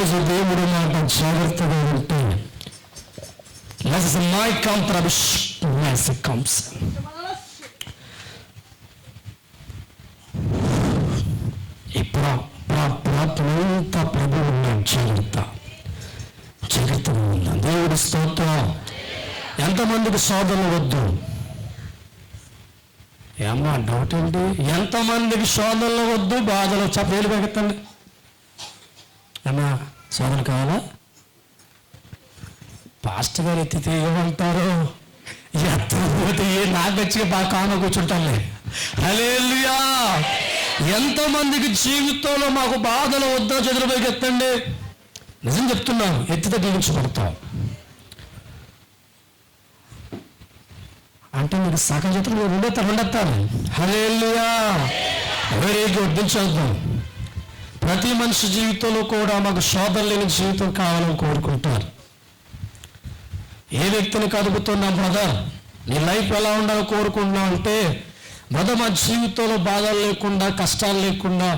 ఈరోజు దేవుడు మాట జాగ్రత్తగా ఉంటే ఈ ప్రార్థనంతా ప్రభు ఉన్నాడు. జాగ్రత్తగా ఉందా? దేవుడి స్తోత్రం. ఎంతమందికి సోదరులు వద్దు? ఏమ్మా డౌట్ ఏంటి? ఎంతమందికి సోదరులు వద్దు? బాధలు చెప్పేలు పెడతండి. ఏమా సోదరులు కావాలా? పాస్టర్ గారు ఎత్తితే ఏమంటారు? ఎత్తకపోతే నాకు వచ్చి బాగా కాన కూర్చుంటానులే. హల్లెలూయా. ఎంతమందికి జీవితంలో మాకు బాధలు వద్దా? చదువుపైకి ఎత్తండి. నిజం చెప్తున్నాను, ఎత్తితే దీవించబడతాం. అంటే మీరు సగం చేతులు ఉండేస్తారు. హల్లెలూయా. Very good. దించేద్దాం. ప్రతి మనిషి జీవితంలో కూడా మాకు శోధన లేని జీవితం కావాలని కోరుకుంటారు. ఏ వ్యక్తిని కలుపుతున్నాం బ్రదర్, నీ లైఫ్ ఎలా ఉండాలో కోరుకుంటున్నాం అంటే, బ్రదర్ మా జీవితంలో బాధలు లేకుండా, కష్టాలు లేకుండా,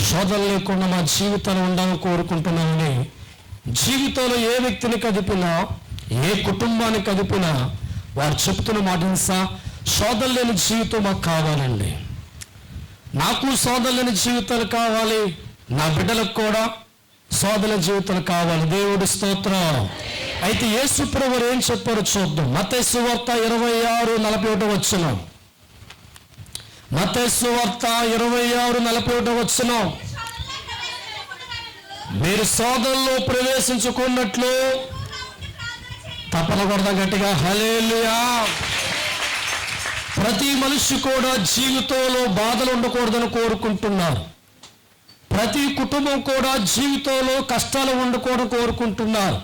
శోధనలు లేకుండా మా జీవితాలు ఉండాలని కోరుకుంటున్నామని జీవితంలో ఏ వ్యక్తిని కదిపినా, ఏ కుటుంబాన్ని కదిపినా వారు చెప్తున్న మాట శోధన లేని జీవితం మాకు కావాలండి. నాకు శోధన లేని జీవితాలు కావాలి, నా బిడ్డలకు కూడా శోధన జీవితాలు కావాలి. దేవుడి స్తోత్రం. అయితే యేసు ప్రభువు ఏం చెప్పారో చూద్దాం. మత్తయి సువార్త 26:41. మత్తయి సువార్త 26:41. మీరు శోధనలో ప్రవేశించుకున్నట్లు తప్పన కొడదాం గట్టిగా. హల్లెలూయా. ప్రతి మనిషి కూడా జీవితంలో బాధలు ఉండకూడదని కోరుకుంటున్నారు. ప్రతి కుటుంబం కూడా జీవితంలో కష్టాలు ఉండకూడదు కోరుకుంటున్నారు.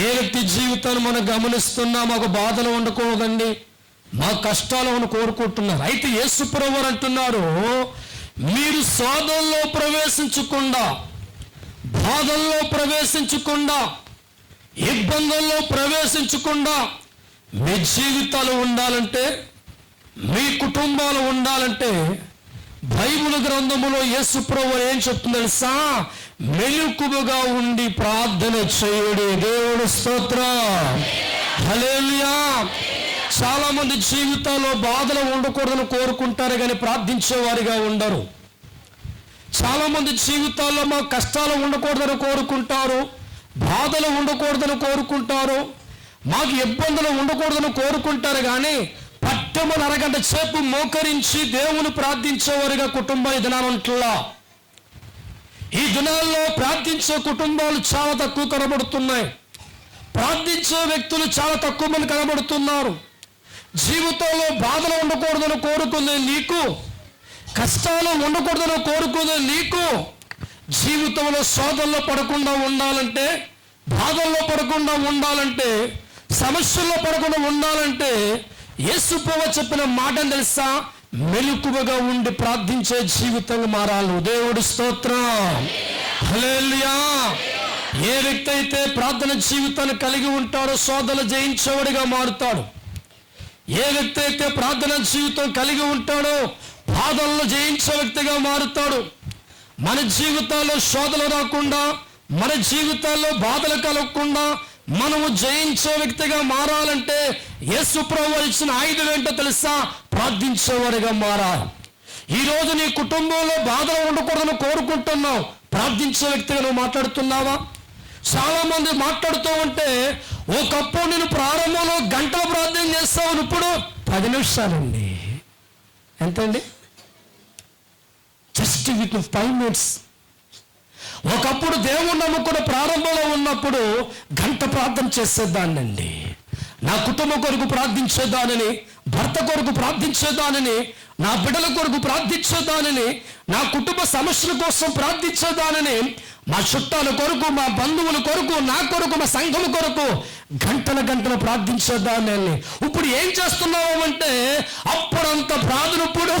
ఏ వ్యక్తి జీవితాన్ని మనం గమనిస్తున్నా మాకు బాధలు ఉండకూడదండి, మా కష్టాలు అని కోరుకుంటున్నారు. అయితే యేసు ప్రభువు అంటున్నారు, మీరు శోధనలో ప్రవేశించకుండా, బాధల్లో ప్రవేశించకుండా, ఇబ్బందుల్లో ప్రవేశించకుండా మీ జీవితాలు ఉండాలంటే, మీ కుటుంబాలు ఉండాలంటే బైబిల్ గ్రంథములో యేసు ప్రభువు ఏం చెప్తుంది తెలుసా? మెలకువగా ఉండి ప్రార్థన చేయుడి. దేవుడి స్తోత్రం. హల్లెలూయా. చాలా మంది జీవితాల్లో బాధలు ఉండకూడదని కోరుకుంటారు కానీ ప్రార్థించేవారిగా ఉండరు. చాలా మంది జీవితాల్లో మా కష్టాలు ఉండకూడదని కోరుకుంటారు, బాధలు ఉండకూడదని కోరుకుంటారు, మాకు ఇబ్బందులు ఉండకూడదని కోరుకుంటారు. కానీ పట్టమని అరగంట సేపు మోకరించి దేవుని ప్రార్థించేవారిగా కుటుంబం ఈ దినాలంటలా. ఈ దినాల్లో ప్రార్థించే కుటుంబాలు చాలా తక్కువ కనబడుతున్నాయి. ప్రార్థించే వ్యక్తులు చాలా తక్కువ మంది కనబడుతున్నారు. జీవితంలో బాధలు ఉండకూడదని కోరుకుంది నీకు, కష్టాలు ఉండకూడదని కోరుకుంది నీకు. జీవితంలో శోధనలో పడకుండా ఉండాలంటే, బాధల్లో పడకుండా ఉండాలంటే, సమస్యల్లో పడకుండా ఉండాలంటే యేసు ప్రభువు చెప్పిన మాట తెలుసా? మెలకువగా ఉండి ప్రార్థించే జీవితంగా మారాలి. దేవుడి స్తోత్రం. హల్లెలూయా. ఏ వ్యక్తి అయితే ప్రార్థన జీవితాన్ని కలిగి ఉంటాడో శోధన జయించేవాడిగా మారుతాడు. ఏ వ్యక్తి అయితే ప్రార్థన జీవితం కలిగి ఉంటాడో బాధలను జయించే వ్యక్తిగా మారుతాడు. మన జీవితాల్లో శోధన రాకుండా, మన జీవితాల్లో బాధలు కలగకుండా మనము జయించే వ్యక్తిగా మారాలంటే యేసు ప్రభువు ఇచ్చిన ఆయుధం ఏంటో తెలుసా? ప్రార్థించేవాడిగా మారాలి. ఈరోజు నీ కుటుంబంలో బాధలు ఉండకూడదని కోరుకుంటున్నావు, ప్రార్థించే వ్యక్తిగా నువ్వు మాట్లాడుతున్నావా? చాలా మంది మాట్లాడుతూ ఉంటే, ఒకప్పుడు నేను ప్రారంభంలో గంటల ప్రార్థన చేస్తావు, ఇప్పుడు 10 నిమిషాలండి. ఎంతండి? Just with 5 minutes. ఒకప్పుడు దేవుణ్ణి నమ్ముకున్న ప్రారంభంలో ఉన్నప్పుడు గంట ప్రార్థన చేసేదానండి. నా కుటుంబం కొరకు ప్రార్థించేదానని, భర్త కొరకు ప్రార్థించేదానని, నా బిడ్డల కొరకు ప్రార్థించేదానని, నా కుటుంబ సమస్యల కోసం ప్రార్థించేదానని, మా చుట్టాల కొరకు, మా బంధువుల కొరకు, నా కొరకు, మా సంఘం కొరకు గంటల ప్రార్థించేదాన్ని. ఇప్పుడు ఏం చేస్తున్నావు అంటే, అప్పుడంత ప్రార్థన ఇప్పుడు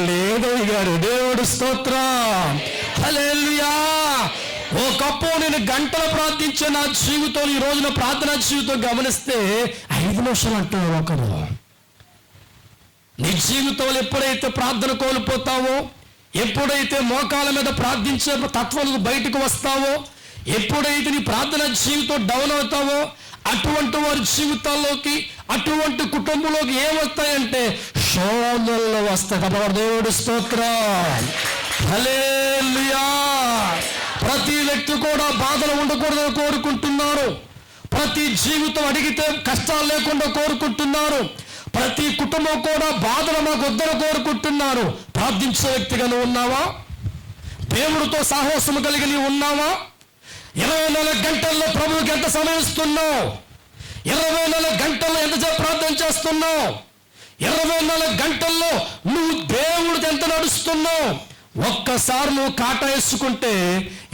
లేదు గారు. దేవుడి స్తోత్రం. హల్లెలూయా. ఒకప్పుడు నేను గంటలు ప్రార్థించే నా జీవితంలో ఈ రోజున ప్రార్థనా జీవితం గమనిస్తే 5 నిమిషాలు అంటున్నారు ఒకరు. నీ జీవితంలో ఎప్పుడైతే ప్రార్థన కోల్పోతావో, ఎప్పుడైతే మోకాల మీద ప్రార్థించే తత్వం బయటకు వస్తావో, ఎప్పుడైతే నీ ప్రార్థన జీవితం డౌన్ అవుతావో అటువంటి వారి జీవితాల్లోకి, అటువంటి కుటుంబంలోకి ఏమొస్తాయంటే శోధనలు వస్తాయి. కాబట్టి దేవుడి స్తోత్రం, హల్లెలూయా. ప్రతి వ్యక్తి కూడా బాధలు ఉండకూడదని కోరుకుంటున్నారు. ప్రతి జీవితం అడిగితే కష్టాలు లేకుండా కోరుకుంటున్నారు. ప్రతి కుటుంబం కూడా బాధలు మాకు వద్దని కోరుకుంటున్నారు. ప్రార్థించే వ్యక్తిగా నువ్వు ఉన్నావా? దేవుడితో సాహసము కలిగి నీవు ఉన్నావా? 24 గంటల్లో ప్రభువుకి ఎంత సమయం ఇస్తున్నావు? 24 గంటల్లో ఎంతసేపు ప్రార్థన చేస్తున్నావు? 24 గంటల్లో నువ్వు దేవుడితో ఎంత నడుస్తున్నావు? ఒక్కసారి నువ్వు కాటా వేసుకుంటే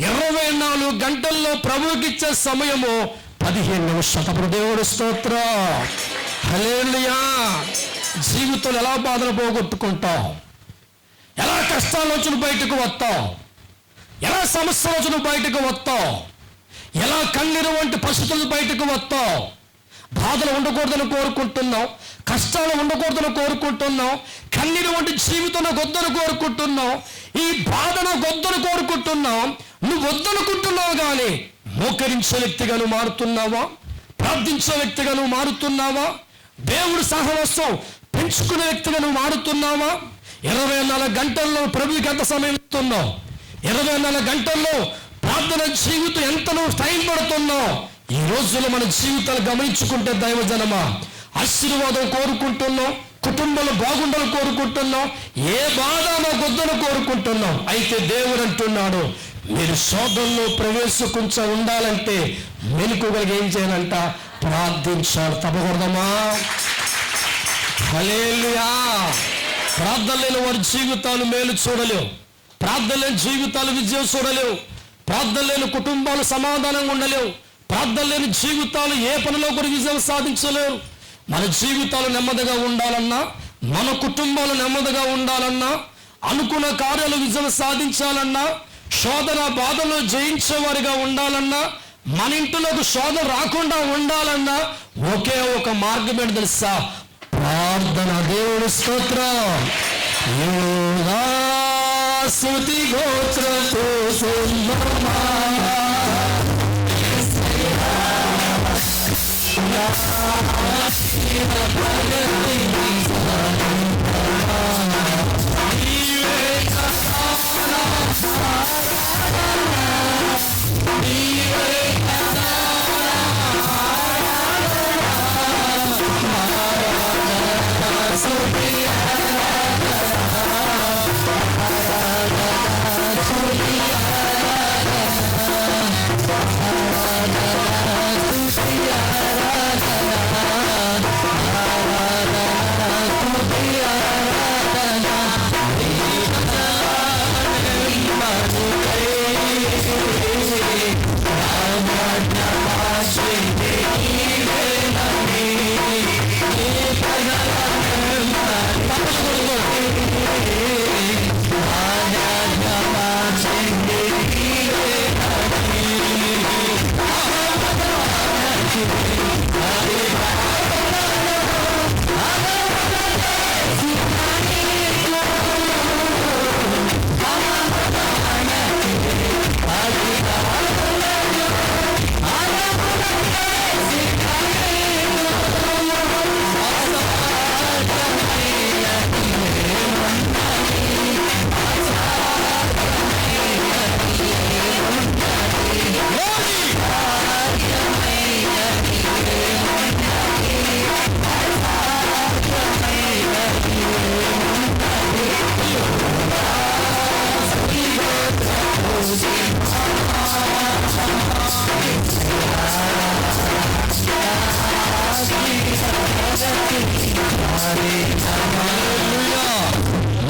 24 గంటల్లో ప్రభువుకి ఇచ్చే సమయము 15 నిమిషాలు. దేవుడి స్తోత్రం, హల్లెలూయా. జీవితంలో ఎలా బాధలు పోగొట్టుకుంటావు? ఎలా కష్టాల నుంచి నువ్వు బయటకు వస్తావు? ఎలా సమస్యల నుంచి నువ్వు బయటకు వస్తావు? ఎలా కన్నీరు వంటి పరిస్థితులు బయటకు వస్తావు? బాధలు ఉండకూడదని కోరుకుంటున్నావు, కష్టాలు ఉండకూడదని కోరుకుంటున్నావు, కన్నీరు వంటి జీవితం వద్దని కోరుకుంటున్నావు, ఈ బాధను వద్దని కోరుకుంటున్నావు. నువ్వు వద్దనుకుంటున్నావు కానీ మోకరించే వ్యక్తిగా నువ్వు మారుతున్నావా? ప్రార్థించే వ్యక్తిగా నువ్వు మారుతున్నావా? దేవుడి సహవాసం పెంచుకునే వ్యక్తిగా నువ్వు మారుతున్నావా? 24 గంటల్లో ప్రభువుకి ఎంత సమయం ఇస్తున్నావు? 24 గంటల్లో ప్రార్థన జీవితం ఎంత నువ్వు టైం పడుతున్నావు? ఈ రోజుల్లో మన జీవితాలు గమనించుకుంటే దైవజనమా, ఆశీర్వాదం కోరుకుంటున్నాం, కుటుంబాలు బాగుండాలని కోరుకుంటున్నాం, ఏ బాధ మాకు వద్దని కోరుకుంటున్నాం. అయితే దేవుడు అంటున్నాడు, మీరు శోధనలో ప్రవేశించ ఉండాలంటే మెలకువగా ఏం చేయాలంట? ప్రార్థించాలి. తప్పకూడదమ్మా, హల్లెలూయా. ప్రార్థన లేని వారి జీవితాలు మేలు చూడలేవు, ప్రార్థన లేని జీవితాలు విజయం చూడలేవు, ప్రార్థన లేని కుటుంబాలు సమాధానంగా ఉండలేవు, ప్రార్థన లేని జీవితాలు ఏ పనిలో కూడా విజయం సాధించలేవు. మన జీవితాలు నెమ్మదిగా ఉండాలన్నా, మన కుటుంబాలు నెమ్మదిగా ఉండాలన్నా, అనుకున్న కార్యాలు విజయం సాధించాలన్నా, శోధన బాధలు జయించేవారిగా ఉండాలన్నా, మన ఇంటిలోకి శోధన రాకుండా ఉండాలన్నా ఒకే ఒక మార్గం ఏంటి తెలుసా? ప్రార్థన. దేవుడి స్తోత్రం. స్తుతి గోత్రతో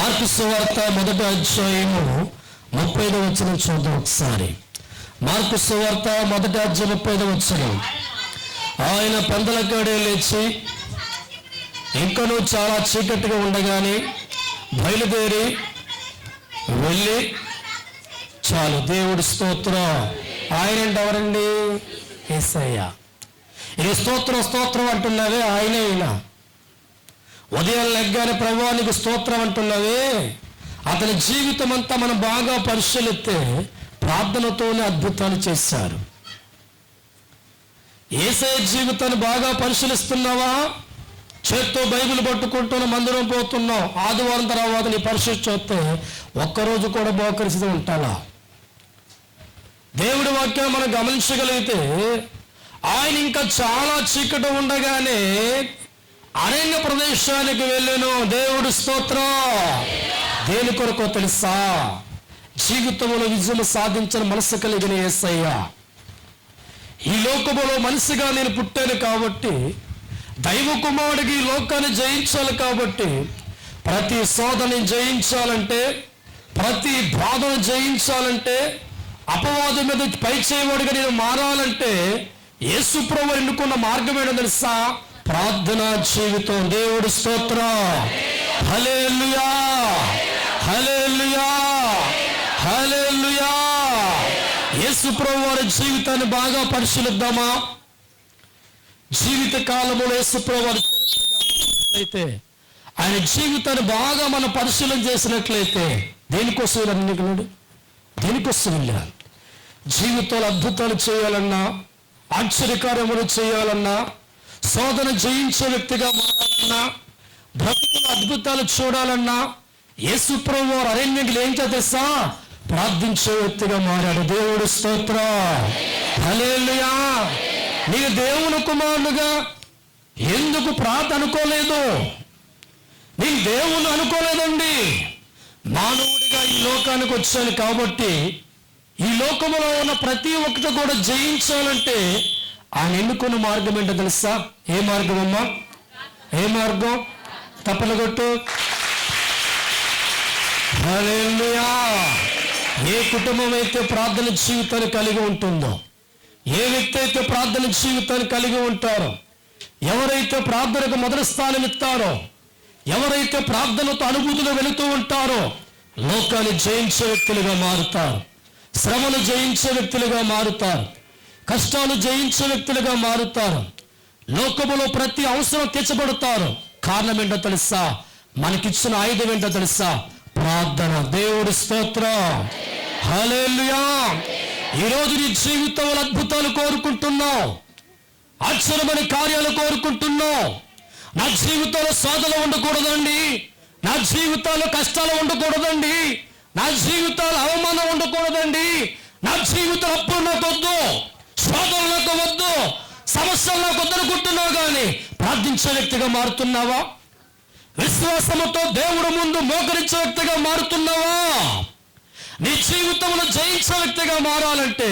మార్కు సువార్త 1వ అధ్యాయము 35వ వచనం చూద్దాం ఒకసారి. మార్కు సువార్త 1వ అధ్యాయం 35వ వచనం. ఆయన పెందలకాడే లేచి ఇంకనూ చాలా చీకటిగా ఉండగానే బయలుదేరి వెళ్ళి, చాలు. దేవుడి స్తోత్రం. ఆయన ఎవరండి? యేసయ్య. ఇది స్తోత్రం స్తోత్రం అంటున్నావే, ఆయనే. అయినా ఉదయం లెగ్గానే ప్రభువానికి స్తోత్రం అంటున్నావే, అతని జీవితం అంతా మనం బాగా పరిశీలిస్తే ప్రార్థనతోనే అద్భుతాలు చేశారు. యేసయ్య జీవితాన్ని బాగా పరిశీలిస్తున్నావా? చేత్తో బైబిల్ పట్టుకుంటున్న మందిరం పోతున్నావు, ఆదివారం తర్వాత నీ పరిస్థితి చూస్తే ఒక్కరోజు కూడా బోకరిస్తూ ఉంటావా? దేవుడి వాక్యం మనం గమనించగలిగితే ఆయన ఇంకా చాలా చీకటి ఉండగానే అరణ్య ప్రదేశానికి వెళ్ళాను. దేవుడు స్తోత్రం. దేని కొరకు తెలుసా? జీవితంలో విజయం సాధించిన మనసు కలిగిన యేసయ్య, ఈ లోకములో మనిషిగా నేను పుట్టాను కాబట్టి, దైవ కుమారుడికి ఈ లోకాన్ని జయించాలి కాబట్టి, ప్రతి శోధనని జయించాలంటే, ప్రతి బాధను జయించాలంటే, అపవాదం మీద పై చేయవాడిగా నేను మారాలంటే యేసు ప్రభువు ఎన్నుకున్న మార్గం ఏంటో తెలుసా? ప్రార్థనా జీవితం. దేవుడు స్తోత్రం. హల్లెలూయా, హల్లెలూయా, హల్లెలూయా. యేసు ప్రభువు వారి జీవితాన్ని బాగా పరిశీలిద్దామా? జీవిత కాలంలో యేసు ప్రభువు వారి చరిత్ర గమనించినట్లయితే, ఆయన జీవితాన్ని బాగా మనం పరిశీలన చేసినట్లయితే దేనికోసం వెళ్ళాడు? దేనికోసం వెళ్ళాడు? జీవితంలో అద్భుతాలు చేయాలన్నా, ఆశ్చర్యకార్యములు చేయాలన్నా, శోధన జయించే వ్యక్తిగా మారాలన్నా, బ్రతుకుల అద్భుతాలు చూడాలన్నా యేసు ప్రభువు వారు అరణ్యంలో ఏం తెలుసా? ప్రార్థించే వ్యక్తిగా మారాడు. దేవుడు స్తోత్రం. హల్లెలూయా. నీవు దేవుని కుమారుడుగా ఎందుకు ప్రార్థన అనుకోలేదు? నీకు దేవుని అనుకోలేదండి. మానవుడిగా ఈ లోకానికి వచ్చాను కాబట్టి, ఈ లోకంలో ఉన్న ప్రతి ఒక్కటి కూడా జయించాలంటే ఆయన ఎన్నుకున్న మార్గం ఏంటో తెలుసా? ఏ మార్గం అమ్మా? ఏ మార్గం? తప్పలు కొట్టు. హల్లెలూయా. ఏ కుటుంబం అయితే ప్రార్థన జీవితాన్ని కలిగి ఉంటుందో, ఏ వ్యక్తి అయితే ప్రార్థన జీవితాన్ని కలిగి ఉంటారో, ఎవరైతే ప్రార్థనకు మొదటి స్థానం ఇస్తారో, ఎవరైతే ప్రార్థనతో అనుభూతిలో వెళుతూ ఉంటారో లోకాన్ని జయించే వ్యక్తులుగా మారుతారు, శ్రమను జయించే వ్యక్తులుగా మారుతారు, కష్టాలు జయించే వ్యక్తులుగా మారుతారు, లోకములో ప్రతి అవసరం తీర్చబడతారు. కారణం ఏంటో తెలుసా? మనకిచ్చిన ఆయుధం ఏంటో తెలుసా? ప్రార్థన. దేవుడి స్తోత్రం. హల్లెలూయా. ఈరోజు నీ జీవితంలో అద్భుతాలు కోరుకుంటున్నావు, ఆశ్చర్యమైన కార్యాలు కోరుకుంటున్నావు. నా జీవితంలో శోధనలు ఉండకూడదండి, నా జీవితాల్లో కష్టాలు ఉండకూడదండి, నా జీవితాలు అవమానం ఉండకూడదండి, నా జీవితం అప్పుడు నాకు వద్దు, శోధనలు నాకు వద్దు, సమస్యలు నాకు వద్దనుకుంటున్నావు. కానీ ప్రార్థించే వ్యక్తిగా మారుతున్నావా? విశ్వాసముతో దేవుడు ముందు మోకరించే వ్యక్తిగా మారుతున్నావా? నీ జీవితంలో జయించే వ్యక్తిగా మారాలంటే,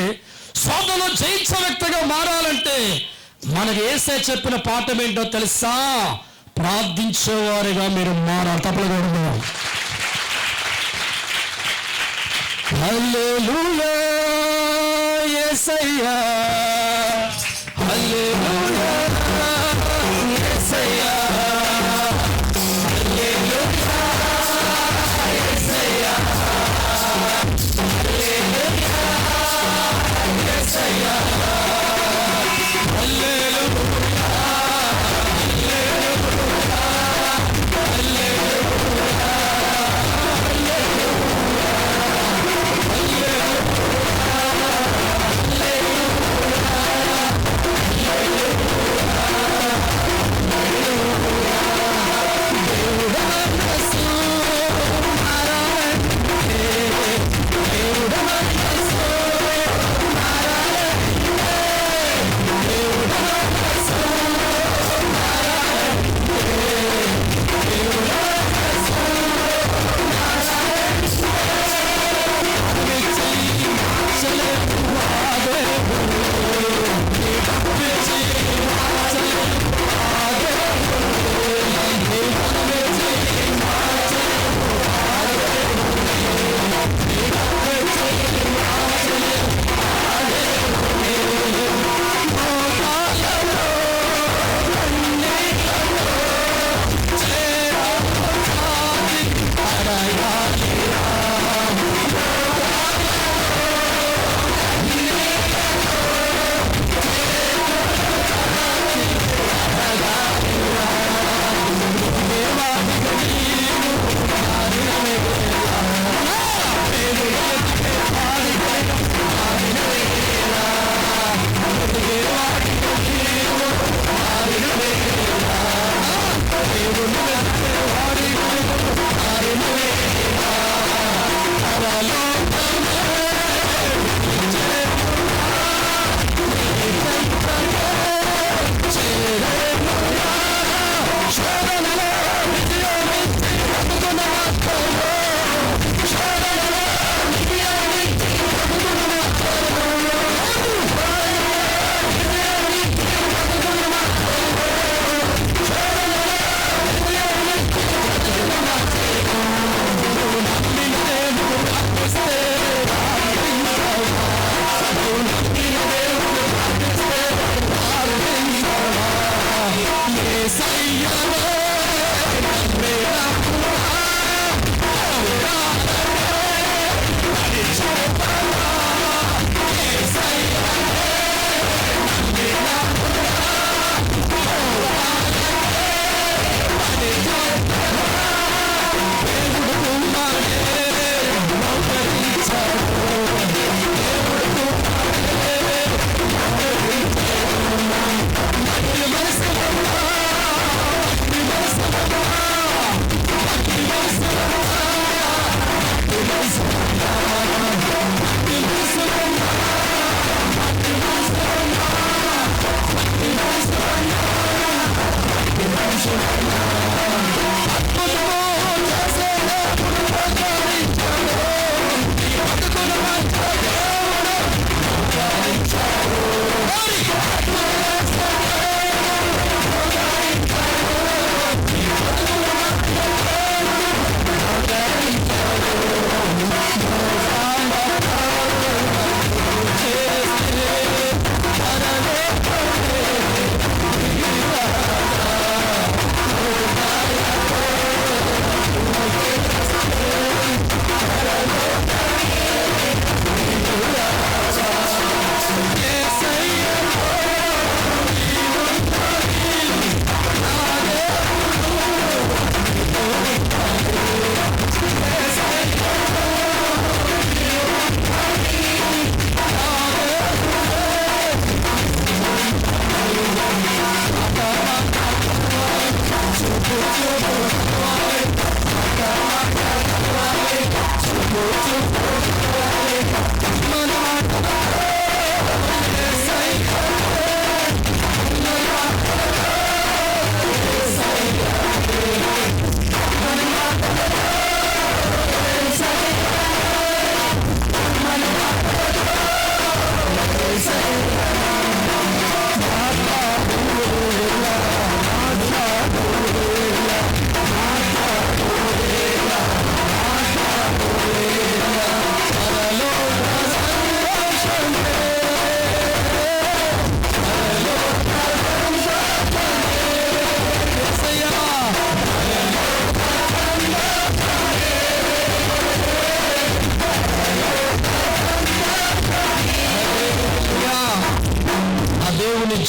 శోధనలో జయించే వ్యక్తిగా మారాలంటే మనకు యేసయ్య చెప్పిన పాఠం ఏంటో తెలుసా? ప్రార్థించేవారిగా మీరు మారాలి. తప్పకూడదు. హల్లెలూయా యేసయ్యా, హల్లెలూయా యేసయ్యా, హల్లెలూయా యేసయ్యా, హల్లెలూయా యేసయ్యా, హల్లెలూయా.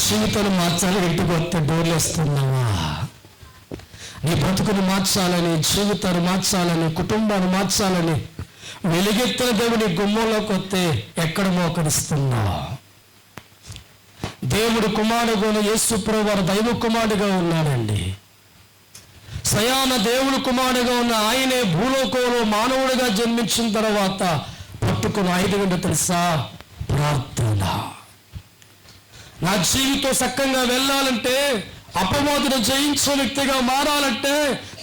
జీవితాలు మార్చాలి, ఇంటికి వస్తే డోర్లు వేస్తున్నావా? నీ బ్రతుకుని మార్చాలని, జీవితాన్ని మార్చాలని, కుటుంబాన్ని మార్చాలని వెలుగెత్తిన దేవుని గుమ్మంలోకి వస్తే ఎక్కడ మోకరిస్తున్నావు? దేవుడు కుమారుడుగా యేసు ప్రభువు వారు దైవ కుమారుడిగా ఉన్నాడండి. సయాన దేవుడు కుమారుడిగా ఉన్న ఆయనే భూలోకంలో మానవుడిగా జన్మించిన తర్వాత పట్టుకున్న ఆయుధం తెలుసా? ప్రార్థన. నా జీవితం చక్కగా వెళ్ళాలంటే, అపవాదును జయించే వ్యక్తిగా మారాలంటే,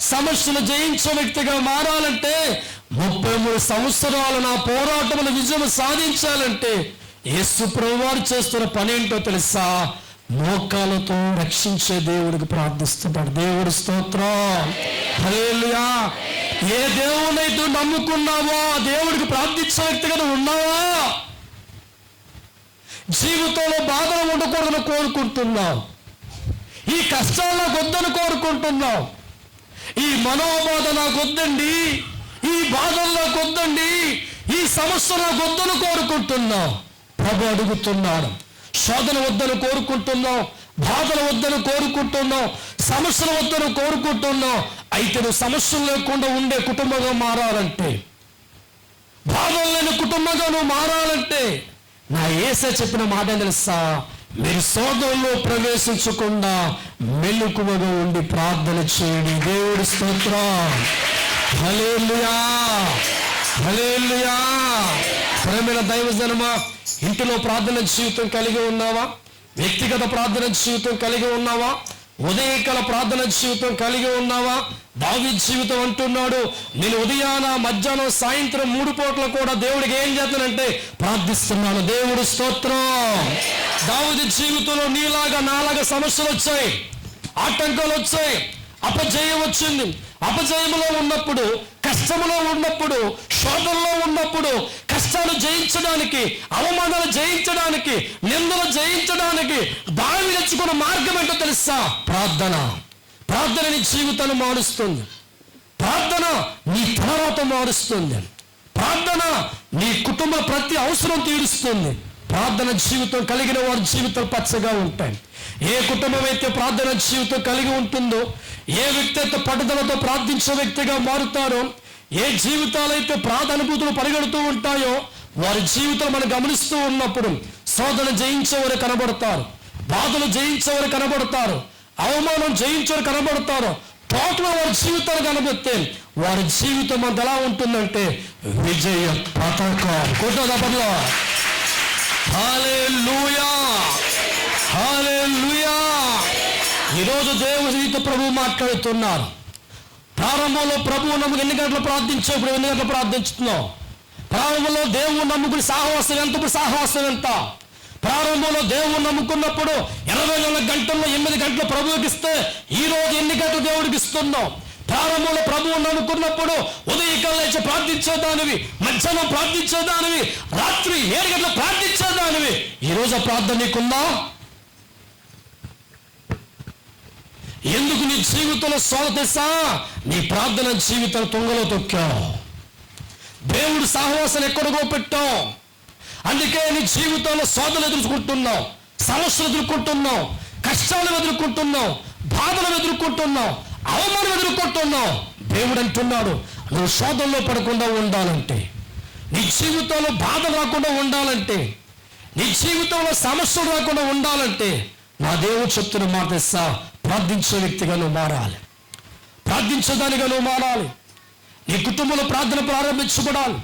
సమస్యను జయించే వ్యక్తిగా మారాలంటే, 33 సంవత్సరాలు నా పోరాటములు విజయం సాధించాలంటే యేసు ప్రభువారు చేస్తున్న పని ఏంటో తెలుసా? మోకాలతో రక్షించే దేవుడికి ప్రార్థిస్తున్నాడు. దేవుడి స్తోత్రం, హల్లెలూయా. ఏ దేవునైతే నమ్ముకున్నావో ఆ దేవుడికి ప్రార్థించే వ్యక్తిగా ఉన్నావా? జీవితంలో బాధలు ఉండకూడదని కోరుకుంటున్నావు, ఈ కష్టాలు నాకు వద్దని కోరుకుంటున్నావు, ఈ మనోబాధ నాకు వద్దండి, ఈ బాధలు నాకు వద్దండి, ఈ సమస్య నాకు వద్దని కోరుకుంటున్నావు. ప్రభు అడుగుతున్నాడు. శోధన వద్దని కోరుకుంటున్నావు, బాధలు వద్దని కోరుకుంటున్నావు, సమస్యలు వద్దని కోరుకుంటున్నావు. అయితే నువ్వు సమస్యలు లేకుండా ఉండే కుటుంబంగా మారాలంటే, బాధలు లేని కుటుంబంగా నువ్వు మారాలంటే నా యేసే చెప్పిన మాట తెలుసా? మీరు శోధనలో ప్రవేశించకుండా మెలకువగా ఉండి ప్రార్థన చేయండి. దేవుడి స్తోత్రం, హల్లెలూయా, హల్లెలూయా. ప్రేమైన దైవజనమా, ఇంటిలో ప్రార్థన జీవితం కలిగి ఉన్నావా? వ్యక్తిగత ప్రార్థన జీవితం కలిగి ఉన్నావా? ఉదయకాల ప్రార్థన జీవితం కలిగి ఉన్నావా? దావీదు జీవితం అంటున్నాడు, నేను ఉదయాన, మధ్యాహ్నం, సాయంత్రం 3 పూటలు కూడా దేవుడికి ఏం చేస్తానంటే ప్రార్థిస్తున్నాను. దేవుడు స్తోత్రం. దావీదు జీవితంలో నీలాగా నాలాగా సమస్యలు వచ్చాయి, ఆటంకాలు వచ్చాయి, అపజయం వచ్చింది. అపజయంలో ఉన్నప్పుడు, కష్టంలో ఉన్నప్పుడు, శోధనలో ఉన్నప్పుడు, కష్టాలు జయించడానికి, అవమానాలు జయించడానికి, నిందలు జయించడానికి దావీదు ఎంచుకున్న మార్గం ఏంటో తెలుసా? ప్రార్థన. ప్రార్థన నీ జీవితాన్ని మారుస్తుంది. ప్రార్థన నీ తలరాత మారుస్తుంది. ప్రార్థన నీ కుటుంబ ప్రతి అవసరం తీరుస్తుంది. ప్రార్థన జీవితం కలిగిన వారి జీవితాలు పచ్చగా ఉంటాయి. ఏ కుటుంబం అయితే ప్రార్థన జీవితం కలిగి ఉంటుందో, ఏ వ్యక్తి అయితే పట్టుదలతో ప్రార్థించే వ్యక్తిగా మారుతారో, ఏ జీవితాలైతే ప్రార్థనుభూతులు పరిగెడుతూ ఉంటాయో, వారి జీవితాలు మనం గమనిస్తూ ఉన్నప్పుడు శోధన జయించేవారు కనబడతారు, బాధలు జయించేవారు కనబడతారు, అవమానం జయించేవారు కనబడతారు. టోటల్ వారి జీవితాలు కనబడితే వారి జీవితం అంత ఎలా ఉంటుందంటే విజయ పతాకం. కొట్టదపట్లో హల్లెలూయా, హల్లెలూయా. ఈరోజు దేవునితో ప్రభు మాట్లాడుతున్నారు. ప్రారంభంలో ప్రభువు నమ్ముకు ఎన్ని గంటలు ప్రార్థించావు, ఇప్పుడు ఎన్ని గంటలు ప్రార్థించుతున్నావు? ప్రారంభంలో దేవుడు నమ్ముకుని సాహసం ఎంత, ఇప్పుడు సాహసం ఎంత? ప్రారంభంలో దేవుడు నమ్ముకున్నప్పుడు 24 గంటల్లో 8 గంటలు ప్రభువుకి ఇస్తే ఈ రోజు ఎన్ని గంటలు దేవుడికి ఇస్తున్నావు? ప్రారంభంలో ప్రభువు నమ్ముకున్నప్పుడు ఉదయకాలం లేచి ప్రార్థించేదానివి, మధ్యాహ్నం ప్రార్థించేదానివి, రాత్రి 7 గంటలు ప్రార్థించేదానివి. ఈరోజు ఆ ప్రార్థన నీకుందా? ఎందుకు నీ జీవితంలో సోదసా? నీ ప్రార్థన జీవితం తొంగలో తొక్కావు, దేవుడు సహవాసాలు ఎక్కడికో పెట్టావు. అందుకే నీ జీవితంలో శోధనలు ఎదుర్కొంటున్నావు, సమస్యలు ఎదుర్కొంటున్నావు, కష్టాలు ఎదుర్కొంటున్నావు, బాధలు ఎదుర్కొంటున్నావు, అవమానం ఎదుర్కొంటున్నావు. దేవుడు అంటున్నాడు, నువ్వు శోధనలో పడకుండా ఉండాలంటే, నీ జీవితంలో బాధ రాకుండా ఉండాలంటే, నీ జీవితంలో సమస్యలు రాకుండా ఉండాలంటే నా దేవుడు చెప్తున్న మాట తెలుసా? ప్రార్థించే వ్యక్తిగా నువ్వు మారాలి, ప్రార్థించేదానిగా నువ్వు మారాలి. నీ కుటుంబంలో ప్రార్థన ప్రారంభించబడాలి.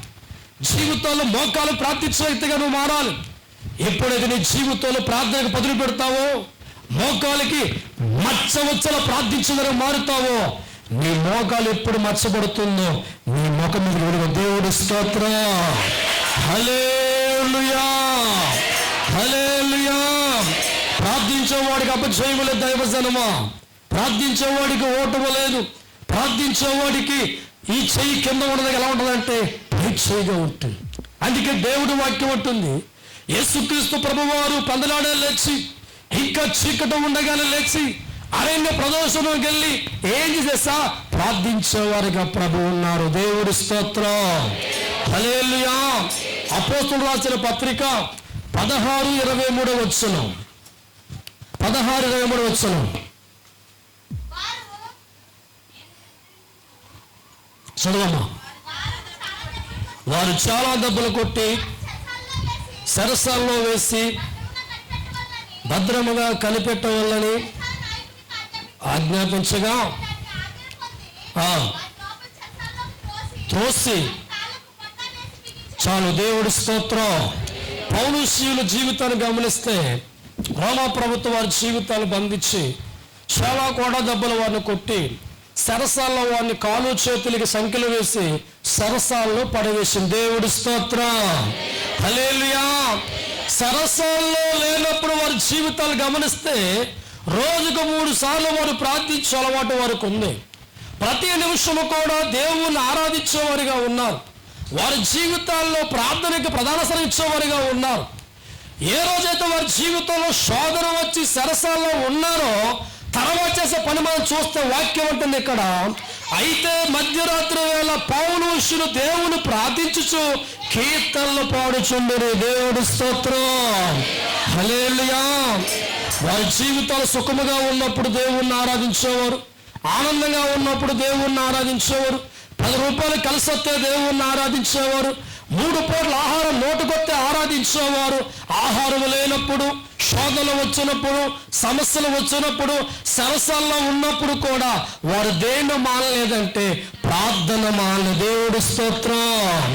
జీవితంలో మోకాలు ప్రార్థించే వ్యక్తిగా నువ్వు మారాలి. ఎప్పుడైతే నీ జీవితంలో ప్రార్థనకు పదులు పెడతావో, మోకాలకి మచ్చ వచ్చేలా ప్రార్థించేదని మారుతావో, నీ మోకాలు ఎప్పుడు మచ్చబడుతుందో నీ ముఖం మీద దేవుడు స్తోత్రం, హల్లెలూయా, హల్లెలూయా. ప్రార్థించేవాడికి అపజయము లేదు దైవజనమా. ప్రార్థించేవాడికి ఓటము లేదు. ప్రార్థించేవాడికి ఈ చెయ్యి కింద ఉన్నది ఎలా ఉంటుందంటే పై చెయ్యిగా ఉంటుంది. అందుకే దేవుడి వాక్యం ఉంటుంది, యేసుక్రీస్తు ప్రభువారు పందలాడే లేచి ఇంకా చీకటి ఉండగానే లేచి అరణ్య ప్రదర్శనకి వెళ్ళి ఏం చేసా ప్రార్థించేవారిగా ప్రభు ఉన్నారు. దేవుడి స్తోత్రం. హల్లెలూయా. అపోస్తలుడు రాసిన పత్రిక 16:23 వచనం. 16:23 వచనం చదవమ్మా. వారు చాలా దెబ్బలు కొట్టి సరసాల్లో వేసి భద్రముగా కనిపెట్టవాలని ఆజ్ఞాపించగా త్రోసి చాలు. దేవుడి స్తోత్రం. పౌలుషీయుల జీవితాన్ని గమనిస్తే రోమా ప్రభుత్వం వారి జీవితాలు బంధించి చాలా కూడా దెబ్బలు వారిని కొట్టి సరసాల్లో వారిని కాలు చేతులకి సంఖ్యలు వేసి సరసాల్లో పడవేసింది. దేవుడి స్తోత్రం. హల్లెలూయా. సరసాల్లో లేనప్పుడు వారి జీవితాలు గమనిస్తే రోజుకు 3 సార్లు వారు ప్రార్థించే అలవాటు వారికి ఉంది. ప్రతి నిమిషము కూడా దేవుణ్ణి ఆరాధించేవారిగా ఉన్నారు. వారి జీవితాల్లో ప్రార్థనకి ప్రధాన స్థానం ఇచ్చేవారిగా ఉన్నారు. ఏ రోజైతే వారి జీవితంలో శోధన వచ్చి సరసాల్లో ఉన్నారో తర్వాత చేసే పని మనం చూస్తే వాక్యం ఉంటుంది ఇక్కడ, అయితే మధ్యరాత్రి వేళ పౌలుషులు దేవుని ప్రార్థించుచు కీర్తనలు పాడుచుండరు. దేవుడి స్తోత్రం. హల్లెలూయా. వారి జీవితాలు సుఖముగా ఉన్నప్పుడు దేవుణ్ణి ఆరాధించేవారు, ఆనందంగా ఉన్నప్పుడు దేవుణ్ణి ఆరాధించేవారు, 10 రూపాయలు కలిసి వస్తే దేవుణ్ణి ఆరాధించేవారు, 3 పూట్ల ఆహారం నోటుకొస్తే ఆరాధించేవారు. ఆహారం లేనప్పుడు, శోధనలు వచ్చినప్పుడు, సమస్యలు వచ్చినప్పుడు, సరసాల్లో ఉన్నప్పుడు కూడా వారు దేన్ని మానలేదంటే ప్రార్థన మాన. దేవుడి స్తోత్రం.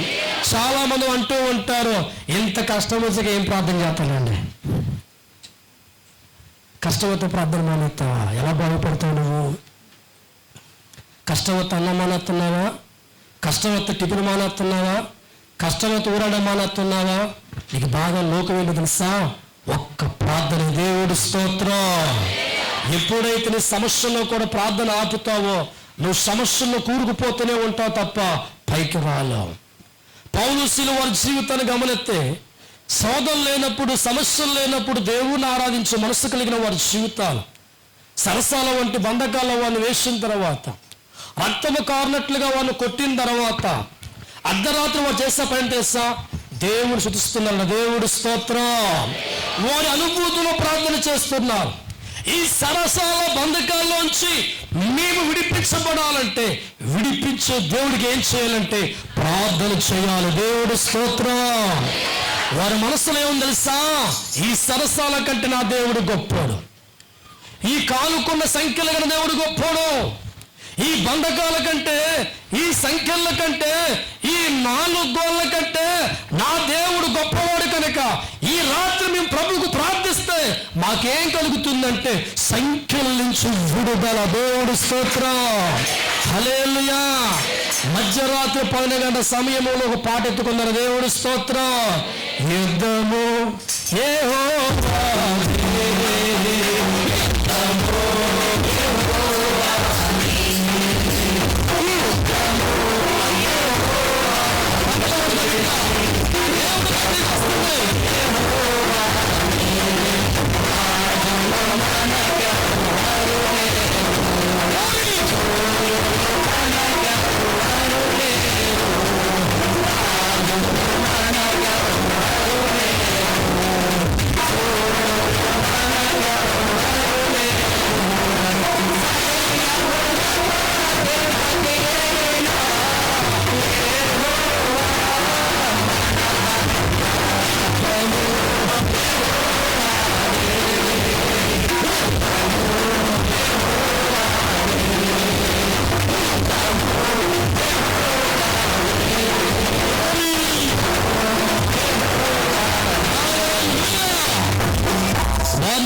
చాలా మంది అంటూ ఉంటారు, ఇంత కష్టం వచ్చాక ఏం ప్రార్థన చేస్తానండి. కష్టమైతే ప్రార్థన మానేస్తావా? ఎలా బాగుపడతావు నువ్వు? కష్టమైతే అన్నం మానేస్తున్నావా? కష్టమైతే టిఫిన్ మానేస్తున్నావా? కష్టమైతే ఊరడం మానేస్తున్నావా? నీకు బాగా లోకం ఏంటో తెలుసా? ఒక్క ప్రార్థన. దేవుడి స్తోత్రం. ఎప్పుడైతే నీ సమస్యల్లో కూడా ప్రార్థన ఆపుతావో నువ్వు సమస్యల్లో కూరుకుపోతూనే ఉంటావు తప్ప పైకి రాలేవు. పౌలుషీలు వారి జీవితాన్ని గమనిస్తే శోధనలు లేనప్పుడు, సమస్యలు లేనప్పుడు దేవుణ్ణి ఆరాధించే మనసు కలిగిన వారి జీవితాలు సరసాల వంటి బంధకాల్లో వారిని వేసిన తర్వాత, రక్తము కారినట్లుగా వారిని కొట్టిన తర్వాత, అర్ధరాత్రి వారు చేసే పని చేసా దేవుడు శుతిస్తున్నారు. దేవుడి స్తోత్రం. వారి అనుభూతిలో ప్రార్థన చేస్తున్నారు. ఈ సరసాల బంధకాల్లోంచి మేము విడిపించబడాలంటే, విడిపించే దేవుడికి ఏం చేయాలంటే ప్రార్థన చేయాలి. దేవుడి స్తోత్రం. వారి మనసులో ఏముంది తెలుసా? ఈ సరసాల కంటే నా దేవుడు గొప్పోడు, ఈ కాలుకున్న సంఖ్యలు గల దేవుడు గొప్పోడు, ఈ బంధకాల కంటే, ఈ సంఖ్యల కంటే, ఈ 4 గోళ్ళ కంటే నా దేవుడు గొప్పవాడు కనుక ఈ రాత్రి మేము ప్రభువుకు ప్రార్థిస్తే మాకేం కలుగుతుందంటే సంఖ్యల నుంచి విడుదల. దేవుడి స్తోత్రం. హల్లెలూయా. మధ్యరాత్రి 12 గంటల సమయంలో ఒక పాట ఎత్తుకున్నారు. దేవుడి స్తోత్రం. యుద్ధము యెహోవాదే,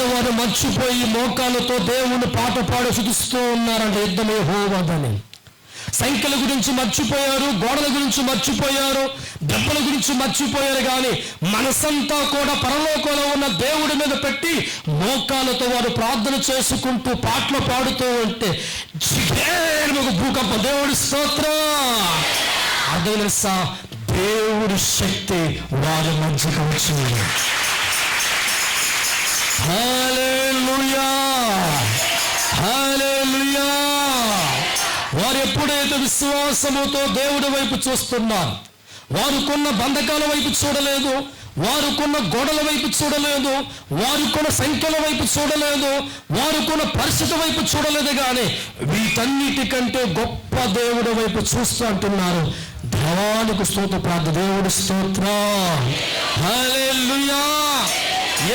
వారు మర్చిపోయి మోకాళ్ళతో దేవుణ్ణి పాట పాడి శుతిస్తూ ఉన్నారంటే యుద్ధం యెహోవాదని. సంఖ్యల గురించి మర్చిపోయారు, గోడల గురించి మర్చిపోయారు, దెబ్బల గురించి మర్చిపోయారు. కానీ మనసంతా కూడా పరలోకంలో ఉన్న దేవుడి మీద పెట్టి మోకాలతో వారు ప్రార్థన చేసుకుంటూ పాటలు పాడుతూ ఉంటే భూకంపం. దేవుడి స్తోత్రం. అదే తెలుసా, దేవుడి శక్తి వారి మధ్యకు వచ్చింది. హల్లెలూయా, హల్లెలూయా. వారు ఎప్పుడైతే విశ్వాసముతో దేవుడి వైపు చూస్తున్నారు, వారుకున్న బంధకాల వైపు చూడలేదు, వారుకున్న గోడల వైపు చూడలేదు, వారుకున్న సంఖ్యల వైపు చూడలేదు, వారుకున్న పరిస్థితి వైపు చూడలేదు, కానీ వీటన్నిటికంటే గొప్ప దేవుడి వైపు చూస్తూ అంటున్నారు. దేవానికి స్తోత్ర ప్రార్థన. దేవుడి స్తోత్రం. హల్లెలూయా.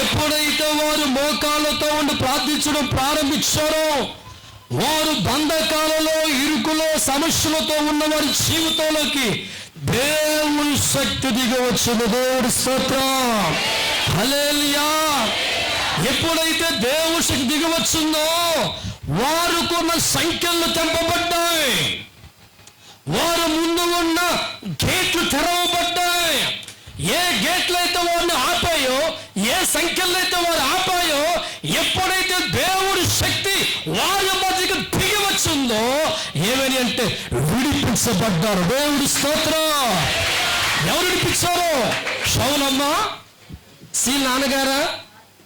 ఎప్పుడైతే వారు మోకాళ్ళతో ఉండి ప్రార్థించడం ప్రారంభించారో, వారు బంధకాలలో, ఇరుకులో, సమస్యలతో ఉన్న వారి జీవితంలోకి దేవుని శక్తి దిగి వచ్చింది. దేవుడి స్తోత్రం. హల్లెలూయా. ఎప్పుడైతే దేవుని శక్తి దిగి వచ్చిందో వారుకున్న సంఖ్యలు తెంపబడ్డాయి, వారు ముందు ఉన్న గేట్లు తెరవబడ్డాయి. ఏ గేట్లు అయితే వారిని ఆపాయో, ఏ సంఖ్యలు అయితే వారు ఆపాయో, ఎప్పుడైతే దేవుడి శక్తి వారి మధ్యకి దిగి వచ్చిందో ఏమని అంటే విడిపించబడ్డారు. దేవుడి స్తోత్రం. ఎవరు విడిపించారు? షౌలమ్మ, సీల్ నాన్నగారా?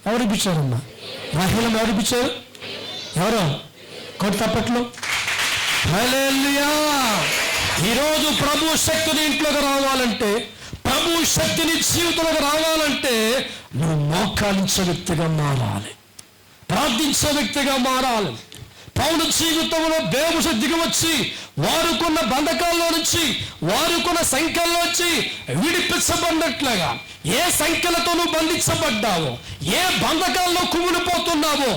ఎవరు విడిపించారమ్మా? మహిళ ఎవరు విడిపించారు? ఎవరు? కొట్టి తప్పట్లు. హల్లెలూయా. ఈరోజు ప్రభు శక్తిని ఇంట్లోకి రావాలంటే, ప్రభు శక్తిని జీవితంలోకి రావాలంటే నువ్వు మోకాలించే వ్యక్తిగా మారాలి, ప్రార్థించే వ్యక్తిగా మారాలి. పౌలు జీవితంలో దేవుని శక్తి దిగి వచ్చి వారుకున్న బంధకాల్లో నుంచి, వారుకున్న సంఖ్యల్లో నుంచి విడిపించబడినట్లుగా, ఏ సంఖ్యలతో నువ్వు బంధించబడ్డావో, ఏ బంధకాల్లో కుమిలిపోతున్నావో,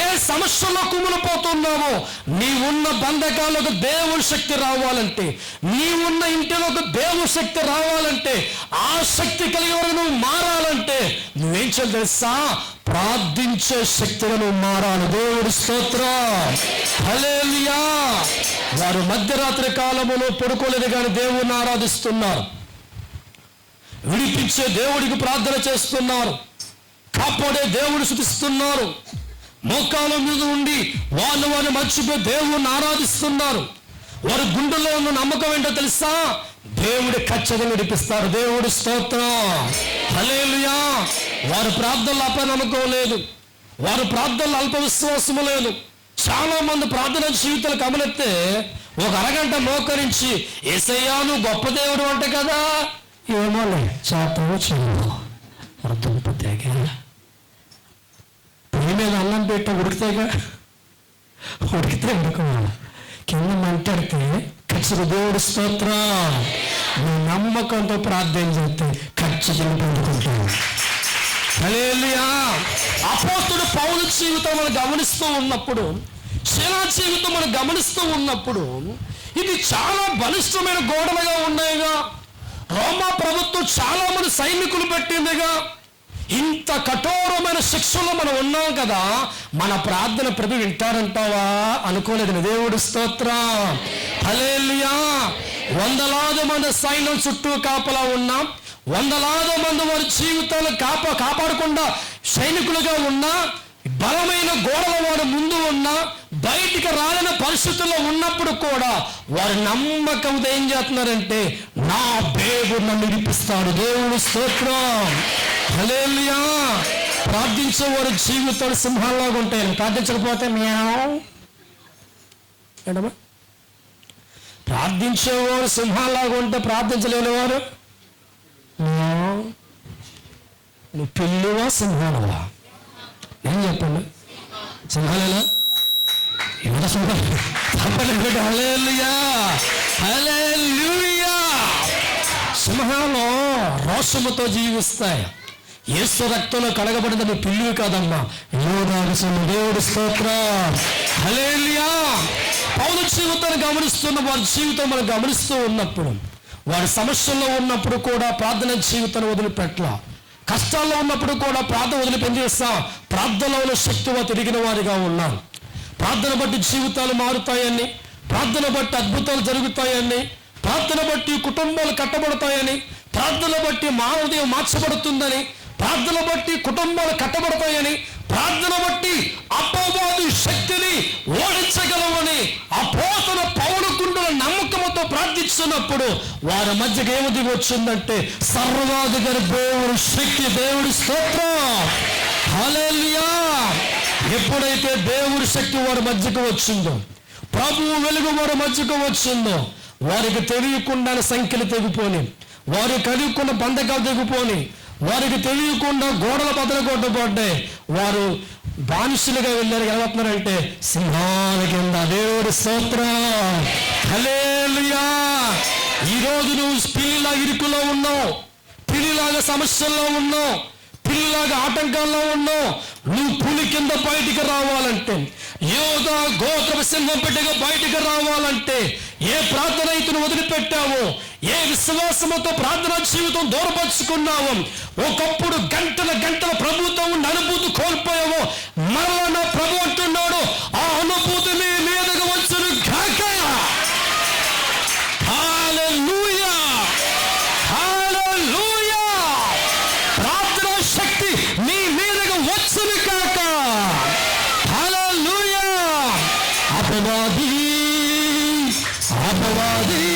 ఏ సమస్యల్లో కుమిలిపోతున్నావో, నీవున్న బంధకాలకు దేవుని శక్తి రావాలంటే, నీవున్న ఇంటిలోకి దేవుని శక్తి రావాలంటే, ఆ శక్తి కలిగి నువ్వు మారాలంటే నువ్వేం చేయాలి తెలుసా? ప్రార్థించే శక్తిగా నువ్వు మారాలి. దేవుడి స్తోత్రం. హల్లెలూయా. వారు మధ్యరాత్రి కాలములో పడుకోలేదు కానీ దేవుణ్ణి ఆరాధిస్తున్నారు, విడిపించే దేవుడికి ప్రార్థన చేస్తున్నారు, కాపాడే దేవుడు స్తుతిస్తున్నారు. మోకాల మీద ఉండి వారిని మర్చిపోయి దేవుణ్ణి ఆరాధిస్తున్నారు. వారి గుండెల్లో ఉన్న నమ్మకం ఏంటో తెలుసా? దేవుడి ఖచ్చితంగా విడిపిస్తారు. దేవుడి స్తోత్రం. హల్లెలూయా. వారి ప్రార్థనలు అపనమ్మకం లేదు, వారి ప్రార్థనలు అల్ప విశ్వాసము లేదు. చాలా మంది ప్రార్థన జీవితాలు గమనిస్తే ఒక అరగంట మోకరించి యేసయ్యా నువ్వు గొప్ప దేవుడు అంటే కదా, ఏమోలే చేతవు చెయ్యవు, అర్థంపోతేగా పొయ్యి మీద అన్నం పెట్ట ఉడికితేగా, ఉడికితే ఉడకవాలి, కింద మంటడితే ఖచ్చితంగా దేవుడి స్తోత్రం. నీ నమ్మకంతో ప్రార్థన చేస్తే ఖచ్చితంగా పొందుకుంటావు. హల్లెలూయా. అపోస్తలుడు పౌలు జీవితం మనం గమనిస్తూ ఉన్నప్పుడు, శీలా జీవితం మనం గమనిస్తూ ఉన్నప్పుడు ఇది చాలా బలిష్టమైన గోడలుగా ఉన్నాయిగా, రోమా ప్రభుత్వం చాలా మంది సైనికులు పెట్టిందిగా, ఇంత కఠోరమైన శిక్షలో మనం ఉన్నాం కదా, మన ప్రార్థన ప్రభు వింటారంటావా? అనుకోలేదు. దేవుడి స్తోత్రం. హల్లెలూయా. వందలాది మంది సైన్యం చుట్టూ కాపలా ఉన్నాం, వందలాది మంది వారి జీవితాలు కాపాడకుండా సైనికులుగా ఉన్నా, బలమైన గోడల వారి ముందు ఉన్నా, బయటికి రాలేని పరిస్థితుల్లో ఉన్నప్పుడు కూడా వారి నమ్మకంతో ఏం చేస్తున్నారంటే నా దేవుడు నన్ను విడిపిస్తాడు. దేవుడి స్తోత్రం. హల్లెలూయా. ప్రార్థించే వారి జీవితాలు సింహాల్లాగా ఉంటాయి. ప్రార్థించకపోతే మ్యావ్ ఏంటమ్మా? ప్రార్థించేవారు సింహాల్లాగా ఉంటే ప్రార్థించలేని వారు నువ్వు పిల్లివా సింహాలవా? ఏం చెప్పండి? సింహాలేనా? ఎంత సింహాలు? హల్లెలూయా, హల్లెలూయా. సింహాలు రోషముతో జీవిస్తాయి. యేసు రక్తంలో కడగబడిన నువ్వు పిల్లివి కాదమ్మా, దేవుడి స్తోత్రం. హల్లెలూయా. పౌలు జీవితాన్ని గమనిస్తున్న వారి జీవితం మనం గమనిస్తూ ఉన్నప్పుడు, వారి సమస్యల్లో ఉన్నప్పుడు కూడా ప్రార్థన జీవితాన్ని వదిలిపెట్ల, కష్టాల్లో ఉన్నప్పుడు కూడా ప్రార్థన వదిలిపెట్టేస్తాం. ప్రార్థనలో శక్తిగా తిరిగిన వారిగా ఉన్నాం. ప్రార్థన బట్టి జీవితాలు మారుతాయని, ప్రార్థన బట్టి అద్భుతాలు జరుగుతాయని, ప్రార్థన బట్టి కుటుంబాలు కట్టబడతాయని, ప్రార్థన బట్టి మానవదేవం మార్చబడుతుందని, ప్రార్థన బట్టి కుటుంబాలు కట్టబడతాయని, ప్రార్థన బట్టి అపవాది శక్తిని ఓడించగలమని అపోస్తలుల పౌలుకుంటున్న నమ్మకంతో ప్రార్థిస్తున్నప్పుడు వారి మధ్యకి ఏమిది వచ్చిందంటే సర్వాధికారి దేవుడి శక్తి, దేవుడి స్తోత్రం, హల్లెలూయా. ఎప్పుడైతే దేవుడి శక్తి వారి మధ్యకు వచ్చిందో, ప్రభువు వెలుగు వారి మధ్యకు వచ్చిందో, వారికి తెలియకుండా సంఖ్యలు తెగిపోని, వారికి తెలియకుండా బంధకాలు తెగిపోని, వారికి తెలియకుండా గోడల బద్దలు కొట్టబడ్డాయి. వారు బానిసలుగా వెళ్ళారు. ఏమవుతున్నారంటే సింహాల కింద. దేవుడి స్తోత్రం, హల్లెలూయా. ఈరోజు నువ్వు పిల్లిలా ఇరుకులో ఉన్నావు, పిల్లిలాగా సమస్యల్లో ఉన్నావు, పిల్లిలాగా ఆటంకాల్లో ఉన్నావు. నువ్వు పులి కింద బయటికి రావాలంటే, యోధా గోత్ర సింహం పెట్టగా బయటికి రావాలంటే, ఏ ప్రార్థన అయితే వదిలిపెట్టావో, ఏ విశ్వాసంతో ప్రార్థనా జీవితం దూరపరుచుకున్నావో, ఒకప్పుడు గంటల గంటల ప్రభుత్వం ఉన్న అనుభూతి కోల్పోయావో, మరలా నా ప్రభు అంటున్నాడు ఆ అనుభూతి మీ మీదగా వచ్చును గాక. హల్లెలూయా, హల్లెలూయా. ప్రార్థనా శక్తి మీ మీదగా వచ్చును గాక. హల్లెలూయా. అపవాది అపవాది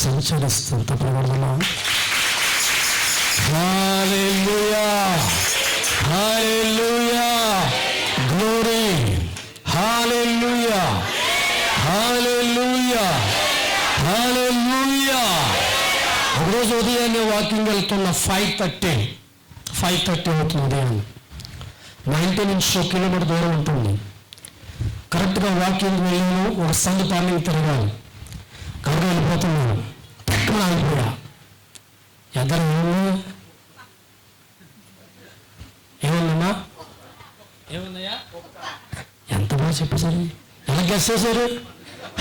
సంచరిస్తుంది తప్పకుండా. హల్లెలూయా, హల్లెలూయా, గ్లోరీ, హల్లెలూయా, హల్లెలూయా, హల్లెలూయా. ఒకరోజు ఉదయాన్నే వాకింగ్ వెళ్తున్న 5:30 అవుతుంది ఉదయాన్ని. మా ఇంటి నుంచి 1 కిలోమీటర్ దూరం ఉంటుంది. కరెక్ట్గా వాకింగ్ వెళ్ళాను. ఒక సందు పార్లింగ్ తిరగాలి, కరెక్ట్గా వెళ్ళిపోతున్నాను. తక్కువ ఆగిపోయా. ఎద్దరు ఏమన్నా ఏమన్నాయా? ఎంత బాగా చెప్పేశారు, ఎలా గెస్ చేశారు?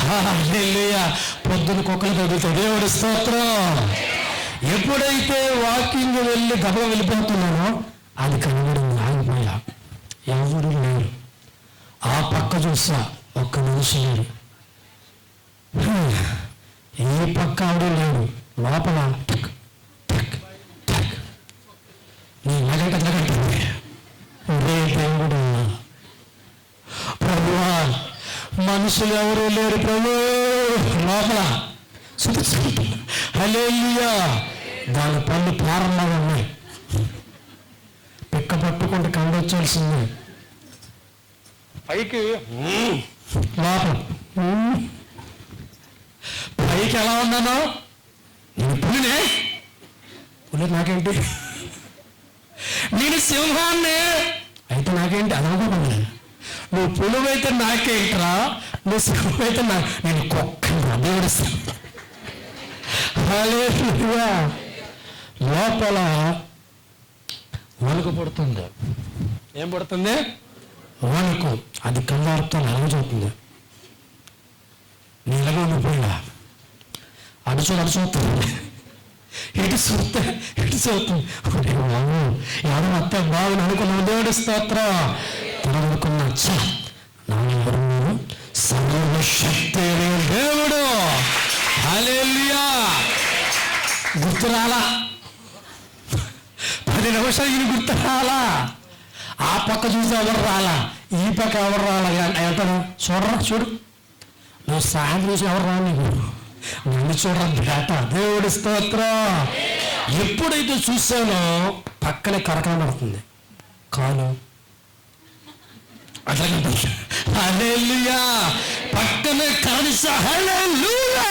హల్లెలూయా. పొద్దున కుక్కలు తగ్గుతాయి. దేవుడి స్తోత్రం. ఎప్పుడైతే వాకింగ్ వెళ్ళి గబగబా వెళ్ళిపోతున్నానో అది కనబడింది. ఆగిపోయా. ఎవరు లేరు. ఆ పక్క చూసా, ఒక్క మనిషి లేడు. ఏ పక్క ఆవిడ లేడు. లోపల నీ లగంటే ఒరే దేవుడు, ప్రభువా మనుషులు ఎవరు లేరు ప్రభు లోపల. హల్లెలూయా. దాని పళ్ళు ప్రారంభంగా ఉన్నాయి. పిక్క పట్టుకుంటే కండొచ్చాల్సిందే. పైకి లోపల పైకి ఎలా ఉన్నాను నేను? పులి నాకేంటి? నేను సింహాన్ని అయితే నాకేంటి? అదనుకోండి. నువ్వు పులువైతే నాకేంట్రా, నువ్వు సింహం అయితే నేను కుక్కరా. దేవుడు హల్లెలూయా. లోపల వణుకు పడుతుంది. ఏం పడుతుంది? వణుకు. అది కంగారుతో నలగజవుతుంది. నీళ్ళగా ఉండిపోయినా అడుచుతుంది. ఇటు చూస్తుంది. ఎవరు అత్తే బాగుని అనుకున్నావు. దేవుడి స్తోత్రం. తననుకున్నా సర్వశక్తి దేవుడు. హల్లెలూయా. గుర్తు రాలా? 10 నిమిషాలు ఇది గుర్తు రాలా? ఆ పక్క చూసి ఎవరు రాలా, ఈ పక్క ఎవరు రాలా అంటారు. చూడు నువ్వు సాయం చూసి ఎవరు రా, నీకు నన్ను చూడరా బేట. దేవుడి స్తోత్రం. ఎప్పుడైతే చూసానో పక్కనే కరకనబడుతుంది కాలు. అట్లాగే హల్లెలూయా. పక్కనే కనిసా. హల్లెలూయా.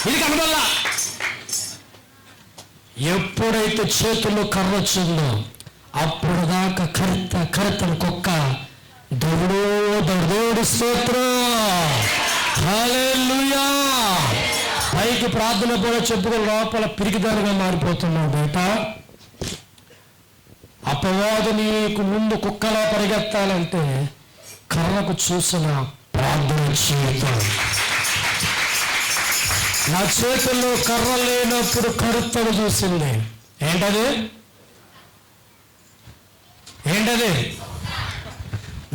ఇది కనబడలా. ఎప్పుడైతే చేతుల్లో కర్ర వచ్చిందో అప్పుడు దాకా కరెక్ట్ కుక్క దేవుడి స్తోత్రం. హల్లెలూయా. పైకి ప్రార్థన కూడా చెప్పుకొని లోపల పిరికిదారుగా మారిపోతున్నావు బేట. అపవాదు నీకు ముందు కుక్కలా పరిగెత్తాలంటే కర్రకు చూసిన ప్రార్థన జీవితం. నా చేతుల్లో కర్ర లేనప్పుడు కరుత్తను చూసింది. ఏంటది?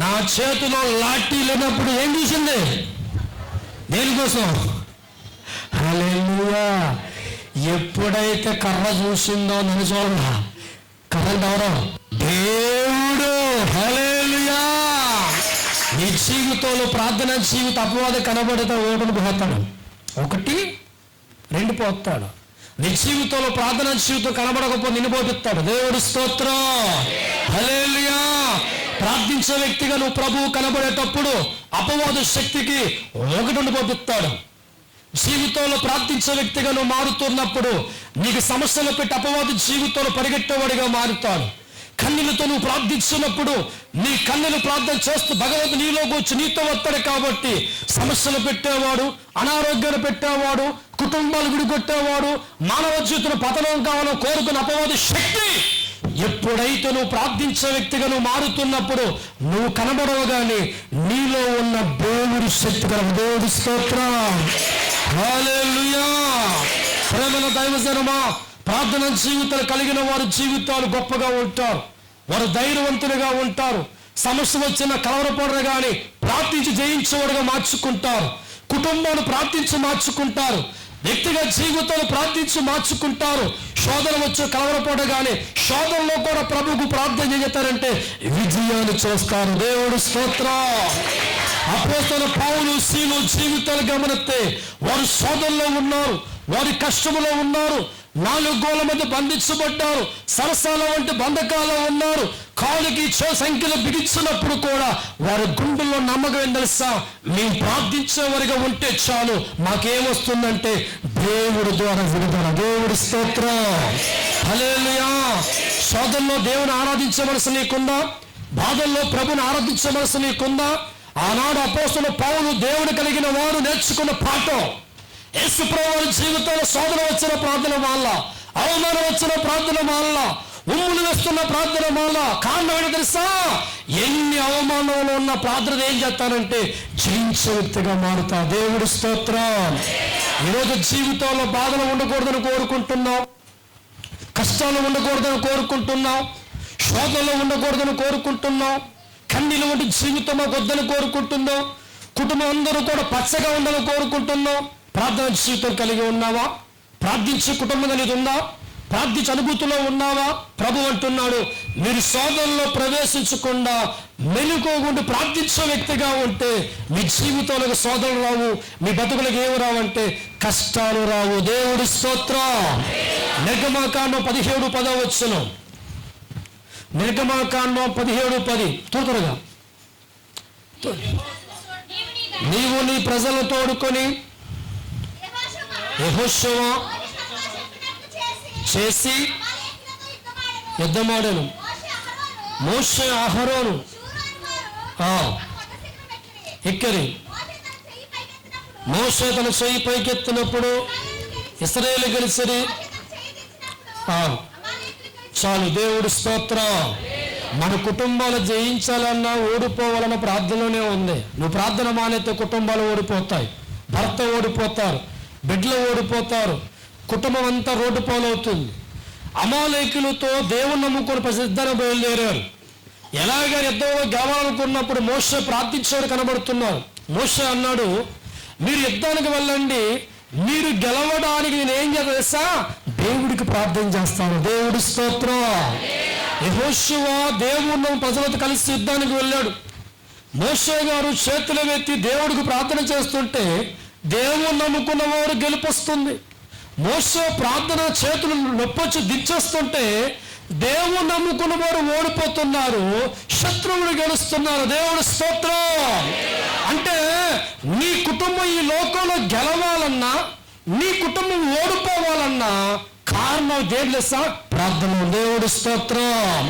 నా చేతిలో లాఠీ లేనప్పుడు ఏం చూసింది? దేనికోసం? హల్లెలూయా. ఎప్పుడైతే కర్ర చూసిందో నన్ను చూడరా. కర్ర ఎవరో? దేవుడు. హల్లెలూయా. నీ జీవితంలో ప్రార్థన జీవితం అపవాదం కనబడితే ఓటును పోతాడు. 1, 2 పోతాడు. నీ జీవితంలో ప్రార్థన జీవితం కనబడకపోతే నిన్ను పోపిస్తాడు. దేవుడి స్తోత్రం. హల్లెలూయా. ప్రార్థించే వ్యక్తిగా నువ్వు ప్రభువు కనబడేటప్పుడు అపవాదు శక్తికి 1 పోపిస్తాడు. జీవితంలో ప్రార్థించే వ్యక్తిగా నువ్వు మారుతున్నప్పుడు నీకు సమస్యలు పెట్టి అపవాదు జీవితంలో పరిగెట్టేవాడిగా మారుతాడు. కన్నీళ్ళతో నువ్వు ప్రార్థించినప్పుడు నీ కన్నీళ్ళు ప్రార్థన చేస్తూ భగవంతుడు నీలోకి వచ్చి నీతో వస్తాడు. కాబట్టి సమస్యలు పెట్టేవాడు, అనారోగ్యాలు పెట్టేవాడు, కుటుంబాలు విడిగొట్టేవాడు, మానవ జీవితంలో పతనం కావాలని కోరుకున్న అపవాదు శక్తి ఎప్పుడైతే నువ్వు ప్రార్థించే వ్యక్తిగా నువ్వు మారుతున్నప్పుడు నువ్వు కనబడవు, కానీ నీలో ఉన్న దేవుడి శక్తి కల దేవుడి స్తోత్రం. హల్లెలూయా. ప్రేమల దైవజనమా, ప్రార్థన జీవితాలు కలిగిన వారి జీవితాలు గొప్పగా ఉంటారు. వారు ధైర్యవంతులుగా ఉంటారు. సమస్య వచ్చిన కలవరపడరు కానీ ప్రార్థించి జయించేవాడుగా మార్చుకుంటారు. కుటుంబాన్ని ప్రార్థించి మార్చుకుంటారు. వ్యక్తిగత జీవితాలు ప్రార్థించి మార్చుకుంటారు. శోధన వచ్చి కలవరపడగానే శోధనలో కూడా ప్రభువుకు ప్రార్థన చేస్తారంటే విజయాన్ని చూస్తారు. దేవుడు స్తోత్రం. అపోస్తలుల పౌలు సీలు జీవితాలు గమనిస్తే వారు శోధనలో ఉన్నారు, వారి కష్టంలో ఉన్నారు, 4 గోళ్ల మధ్య బంధించబడ్డారు, సరసాల వంటి బంధకాల్లో ఉన్నారు. కాలుకి సంఖ్యలో బిగించినప్పుడు కూడా వారి గుండెల్లో నమ్మకం ఏం తెలుసా? మేము ప్రార్థించేవారిగా ఉంటే చాలు, మాకేమొస్తుందంటే దేవుడి ద్వారా విడుదల. దేవుడి స్తోత్రం. హల్లెలూయా. శోధనలో దేవుని ఆరాధించే మనసు నీకుందా? బాధల్లో ప్రభుని ఆరాధించే మనసు నీకుందా? ఆనాడు అపోస్తలుల పౌలు దేవుడు కలిగిన వారు నేర్చుకున్న పాఠం. యేసు ప్రభువు జీవితంలో శోధన వచ్చిన ప్రార్థన వల్ల, అవమానం వచ్చిన ప్రార్థన వల్ల, ఉమ్ములు వేస్తున్న ప్రార్థన వల్ల కారణం ఏంటో తెలుసా? ఎన్ని అవమానంలో ఉన్న ప్రార్థన ఏం చేస్తారంటే జయించే వ్యక్తిగా మారుతా. దేవుడి స్తోత్రం. ఈరోజు జీవితంలో బాధలు ఉండకూడదని కోరుకుంటున్నాం, కష్టాలు ఉండకూడదని కోరుకుంటున్నాం, శోధనలు ఉండకూడదని కోరుకుంటున్నాం, కన్నీళ్ళు వంటి జీవితం మాకు వద్దని కోరుకుంటున్నాం, కుటుంబం అందరూ కూడా పచ్చగా ఉండాలని కోరుకుంటున్నాం. ప్రార్థన జీవితం కలిగి ఉన్నావా? ప్రార్థించే కుటుంబం అనేది ఉందా? ప్రార్థించే అనుభూతిలో ఉన్నావా? ప్రభు అంటున్నాడు, మీరు శోధనలో ప్రవేశించకుండా మెలుకోకుండా ప్రార్థించే వ్యక్తిగా ఉంటే మీ జీవితంలో శోధనలు రావు, మీ బతుకులకు ఏమి రావంటే కష్టాలు రావు. దేవుడి స్తోత్రం. నిర్గమకాండం 17:10 నిర్గమకాండం 17:10 త్వరగా. నీవు నీ ప్రజలను తోడుకొని యెహోషువ చేసి యుద్ధమాడెను. మోషే అహరోను ఎక్కరి. మోషే తన చెయ్యి పైకెత్తినప్పుడు ఇశ్రాయేలు గెలిచిరి. చాలు. దేవుడి స్తోత్రం. మన కుటుంబాలు జయించాలన్నా ఓడిపోవాలన్న ప్రార్థనలోనే ఉంది. నువ్వు ప్రార్థన మానేస్తే కుటుంబాలు ఓడిపోతాయి, భర్త ఓడిపోతారు, బిడ్డలు ఓడిపోతారు, కుటుంబం అంతా రోడ్డు పాలవుతుంది. అమాలేకులతో దేవుని నమ్ముకొని ప్రసిద్ధంగా బయలుదేరారు. ఎలాగ యుద్ధంలో గెలవాలనుకున్నప్పుడు మోషే ప్రార్థించేవాడు కనబడుతున్నారు. మోషే అన్నాడు, మీరు యుద్ధానికి వెళ్ళండి, మీరు గెలవడానికి నేను ఏం చేస్తా? దేవుడికి ప్రార్థన చేస్తాను. దేవుడి స్తోత్రం. యెహోషువ దేవుని ప్రజలతో కలిసి యుద్ధానికి వెళ్ళాడు. మోషే గారు చేతులు ఎత్తి దేవుడికి ప్రార్థన చేస్తుంటే దేవుని నమ్ముకున్న వారు గెలుపొస్తుంది. మోషే ప్రార్థన చేతులు నొప్పొచ్చి దించేస్తుంటే దేవుని నమ్ముకున్న వారు ఓడిపోతున్నారు, శత్రువులు గెలుస్తున్నారు. దేవుడి స్తోత్రం. అంటే నీ కుటుంబం ఈ లోకంలో గెలవాలన్నా, నీ కుటుంబం ఓడిపోవాలన్నా కారణం దేనిలేసా? ప్రార్థన. దేవుడి స్తోత్రం.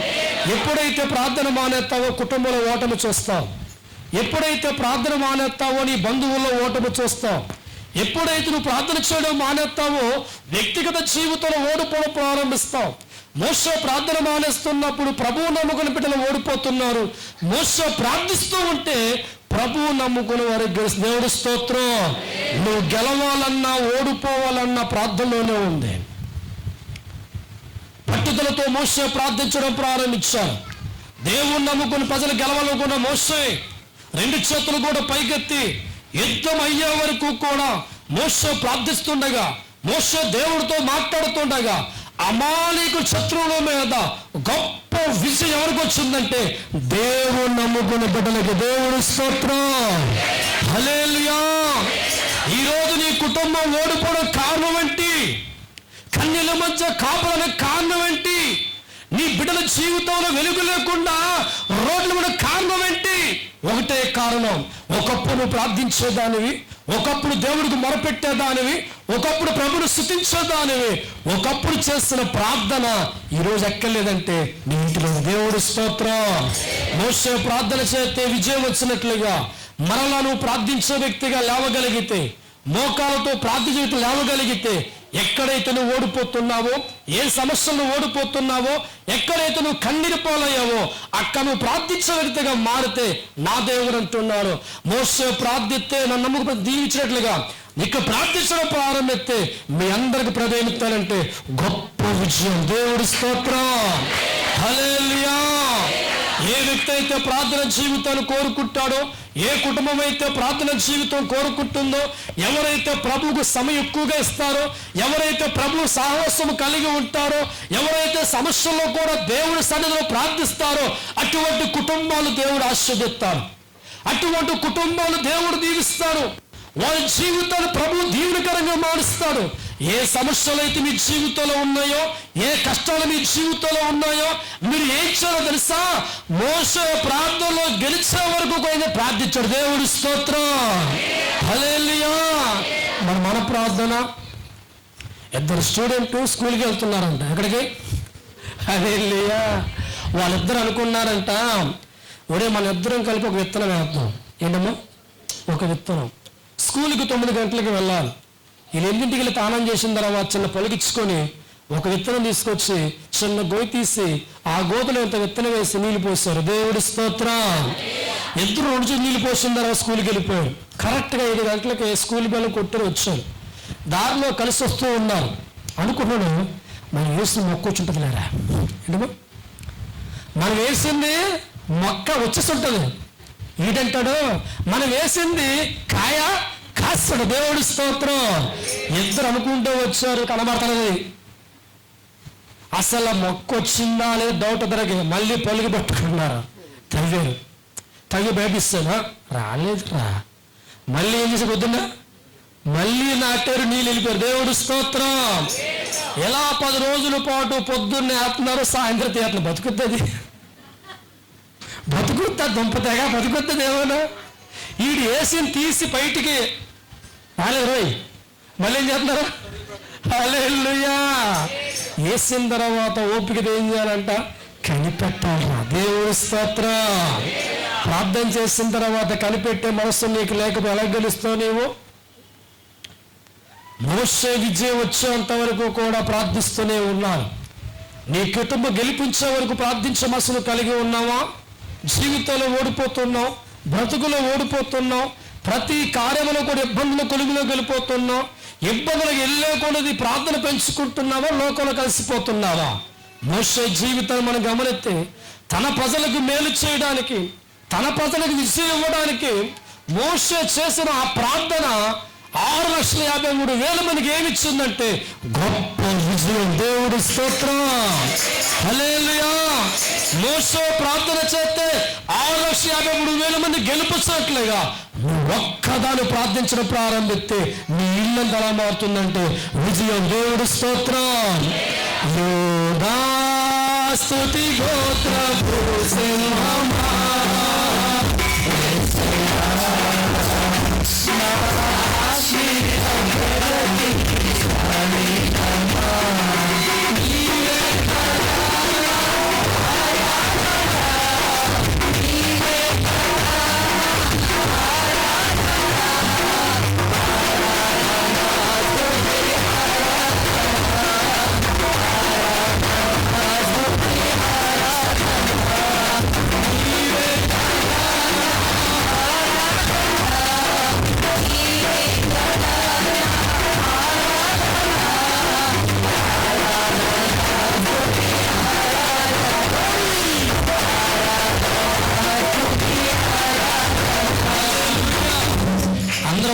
ఎప్పుడైతే ప్రార్థన మానేస్తావో కుటుంబంలో ఓటమి చూస్తావు. ఎప్పుడైతే ప్రార్థన మానేస్తావో నీ బంధువుల్లో ఓటమి చూస్తావు. ఎప్పుడైతే నువ్వు ప్రార్థన చేయడం మానేస్తావో వ్యక్తిగత జీవితంలో ఓడిపోవడం ప్రారంభిస్తావు. మోషే ప్రార్థన మానేస్తున్నప్పుడు ప్రభువు నమ్ముకుని బిడ్డలు ఓడిపోతున్నారు. మోషే ప్రార్థిస్తూ ఉంటే ప్రభువు నమ్ముకుని వారికి గెలిచి. దేవుడి స్తోత్రం. నువ్వు గెలవాలన్నా ఓడిపోవాలన్నా ప్రార్థనలోనే ఉంది. పట్టుదలతో మోషే ప్రార్థించడం ప్రారంభించారు. దేవుణ్ణి నమ్ముకుని ప్రజలు గెలవాలనుకున్న మోషే 2 చేతులు కూడా పైకెత్తి యుద్ధం అయ్యే వరకు కూడా మోషే ప్రార్థిస్తుండగా, మోషే దేవుడితో మాట్లాడుతుండగా అమాలేకు శత్రువుల మీద గొప్ప విజయం ఎవరికి వచ్చిందంటే దేవుడు నమ్ముకున్న బిడ్డలకి. దేవుడి స్తోత్రం. హల్లెలూయా. ఈరోజు నీ కుటుంబం ఓడిపోవడం కారణం ఏంటి? కన్నీళ్ళ మధ్య కాపాడడానికి కారణం ఏంటి? నీ బిడ్డల జీవితంలో వెలుగు లేకుండా రోడ్ల మీద కారణం ఏంటి? ఒకటే కారణం. ఒకప్పుడు నువ్వు ప్రార్థించేదానివి, ఒకప్పుడు దేవుడికి మొరపెట్టేదానివి, ఒకప్పుడు ప్రభుని స్తుతించేదానివి, ఒకప్పుడు చేసిన ప్రార్థన ఈరోజు ఎక్కలేదంటే నీ ఇంటిలో. దేవుడి స్తోత్రం. మోషే ప్రార్థన చేస్తే విజయం వచ్చినట్లుగా మరలా నువ్వు ప్రార్థించే వ్యక్తిగా లేవగలిగితే, మోకాలతో ప్రార్థించే లేవగలిగితే, ఎక్కడైతే నువ్వు ఓడిపోతున్నావో, ఏ సమస్యలు ఓడిపోతున్నావో, ఎక్కడైతే నువ్వు కన్నీరు పాలయ్యావో అక్కడ నువ్వు ప్రార్థించే వ్యక్తిగా మారితే నా దేవుడు అంటున్నాడు, మోషే ప్రార్థిస్తే నన్ను నమ్ముకు దీవించినట్లుగా ఇక్కడ ప్రార్థించడం ప్రారంభిస్తే మీ అందరికి ప్రదేమిస్తానంటే గొప్ప విజయం. దేవుడి స్తోత్రం. హల్లెలూయా. ఏ వ్యక్తి అయితే ప్రార్థన జీవితాన్ని కోరుకుంటాడో, ఏ కుటుంబం అయితే ప్రార్థన జీవితం కోరుకుంటుందో, ఎవరైతే ప్రభువుకు సమయం ఎక్కువగా ఇస్తారో, ఎవరైతే ప్రభు సాహసం కలిగి ఉంటారో, ఎవరైతే సమస్యల్లో కూడా దేవుడి సన్నిధిలో ప్రార్థిస్తారో, అటువంటి కుటుంబాలు దేవుడు ఆశీర్వదిస్తాడు. అటువంటి కుటుంబాలు దేవుడు దీవిస్తాడు. వారి జీవితాన్ని ప్రభు దీవెనకరంగా మారుస్తాడు. ఏ సమస్యలు అయితే మీ జీవితంలో ఉన్నాయో, ఏ కష్టాలు మీ జీవితంలో ఉన్నాయో, మీరు ఏం చేయాలో తెలుసా? మోషే ప్రార్థనలో గెలిచే వరకు కూడా ప్రార్థించాడు. దేవుడి స్తోత్రం, హల్లెలూయా. మన ప్రార్థన, ఇద్దరు స్టూడెంట్ స్కూల్కి వెళ్తున్నారంట. ఎక్కడికి? హల్లెలూయా. వాళ్ళిద్దరు అనుకున్నారంట, ఒరే మన ఇద్దరం కలిపి ఒక విత్తనం వేద్దాం. ఏంటమ్మా? ఒక విత్తనం. స్కూల్కి 9 గంటలకి వెళ్ళాలి. వీళ్ళు 8ంటికి వెళ్ళి తానం చేసిన తర్వాత చిన్న పొలిగించుకొని ఒక విత్తనం తీసుకొచ్చి చిన్న గోయి తీసి ఆ గోతులో ఇంత విత్తనం వేసి నీళ్ళు పోసారు. దేవుడి స్తోత్రం. ఇద్దరు రోజు నీళ్ళు పోసిన తర్వాత స్కూల్కి వెళ్ళిపోయారు. కరెక్ట్గా 5 గంటలకి స్కూల్ బెల్లం కొట్టుని వచ్చారు. దారిలో కలిసి వస్తూ ఉన్నారు. అనుకున్నాడు, మనం వేసిన మొక్క వచ్చి ఉంటుంది లేరా. ఏంటమ్మా? మనం వేసింది మొక్క వచ్చేసి ఉంటుంది. ఈడంటాడు, మనం వేసింది కాయ కాస్తాడు. దేవుడి స్తోత్రం. ఇద్దరు అనుకుంటూ వచ్చారు, కనబడుతున్నది. అసలు మొక్క వచ్చిందా లేదా డౌట్ ధరకి మళ్ళీ పొలిగి పట్టుకున్నారు. తవ్వారు. తవ్వి బయటిస్తాను, రాలేదురా. మళ్ళీ ఏం చేసి పొద్దున్న మళ్ళీ నాటారు, నీళ్ళు వెళ్ళిపోయారు. దేవుడి స్తోత్రం. ఎలా 10 రోజుల పాటు పొద్దున్నే వేస్తున్నారు, సాయంత్రం తీస్తున్నారు. బతుకుతుంది, బతుకుతా దుంపతేగా బతుకుతుంది. ఏమన్నా వీడు వేసిన తీసి బయటికి రాలేదు రోయ్, మళ్ళీ ఏం చేస్తున్నారు? హల్లెలూయా. వేసిన తర్వాత ఓపిక ఏం చేయాలంట? కనిపెట్టాలరా. దేవుడి స్తోత్రం. ప్రార్థన చేసిన తర్వాత కనిపెట్టే మనస్సు నీకు లేకపోతే ఎలా గెలుస్తావు నీవు? మోషే విజయం వచ్చేంత వరకు కూడా ప్రార్థిస్తూనే ఉన్నాను. నీ కుటుంబం గెలిపించే వరకు ప్రార్థించే మనసును కలిగి ఉన్నావా? జీవితంలో ఓడిపోతున్నావు, బ్రతుకులో ఓడిపోతున్నావు, ప్రతి కార్యంలో కూడా ఇబ్బందుల కొలుగులో వెళ్ళిపోతున్నావు. ఇబ్బందులకు వెళ్ళే కొలది ప్రార్థన పెంచుకుంటున్నావా? లోకంలో కలిసిపోతున్నావా? మోషే జీవితాన్ని మనం గమనిస్తే తన ప్రజలకు మేలు చేయడానికి, తన ప్రజలకు విజయం ఇవ్వడానికి మోషే చేసిన ఆ ప్రార్థన 6,53,000 మందికి ఏమిచ్చిందంటే గొప్ప విజయం. దేవుడి స్తోత్రం, హల్లెలూయా. మోషే ప్రార్థన చేస్తే 6,53,000 మంది గెలుపుచ్చినట్లుగా నువ్వు ఒక్కదాన్ని ప్రార్థించడం ప్రారంభిస్తే నీ ఇల్లంతా ఎలా మారుతుందంటే విజయం. దేవుడి స్తోత్రం. యోగా స్తుతి గోత్రపు సింహమా,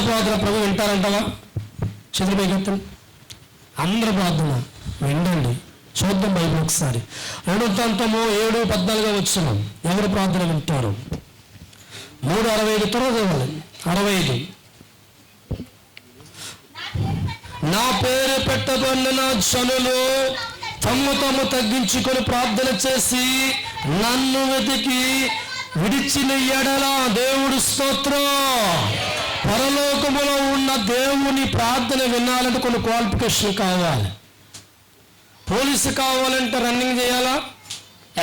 ప్రార్థన ప్రభు వింటారంటావా? చంద్రబాబు అందరూ ప్రార్థన వినండి. చూద్దాం బైబిల్ ఒకసారి. 2:7-14 వచ్చిన ఎవరు ప్రార్థన వింటారు? 3:65 తర్వాత 65. నా పేరు పెట్టబడిన జనులు తమ్ము తగ్గించుకొని ప్రార్థన చేసి నన్ను వెతికి విడిచిన ఎడల, దేవుడు స్తోత్రం. పరలోకములో ఉన్న దేవుని ప్రార్థన వినాలంటే కొన్ని క్వాలిఫికేషన్ కావాలి. పోలీసు కావాలంటే రన్నింగ్ చేయాలా,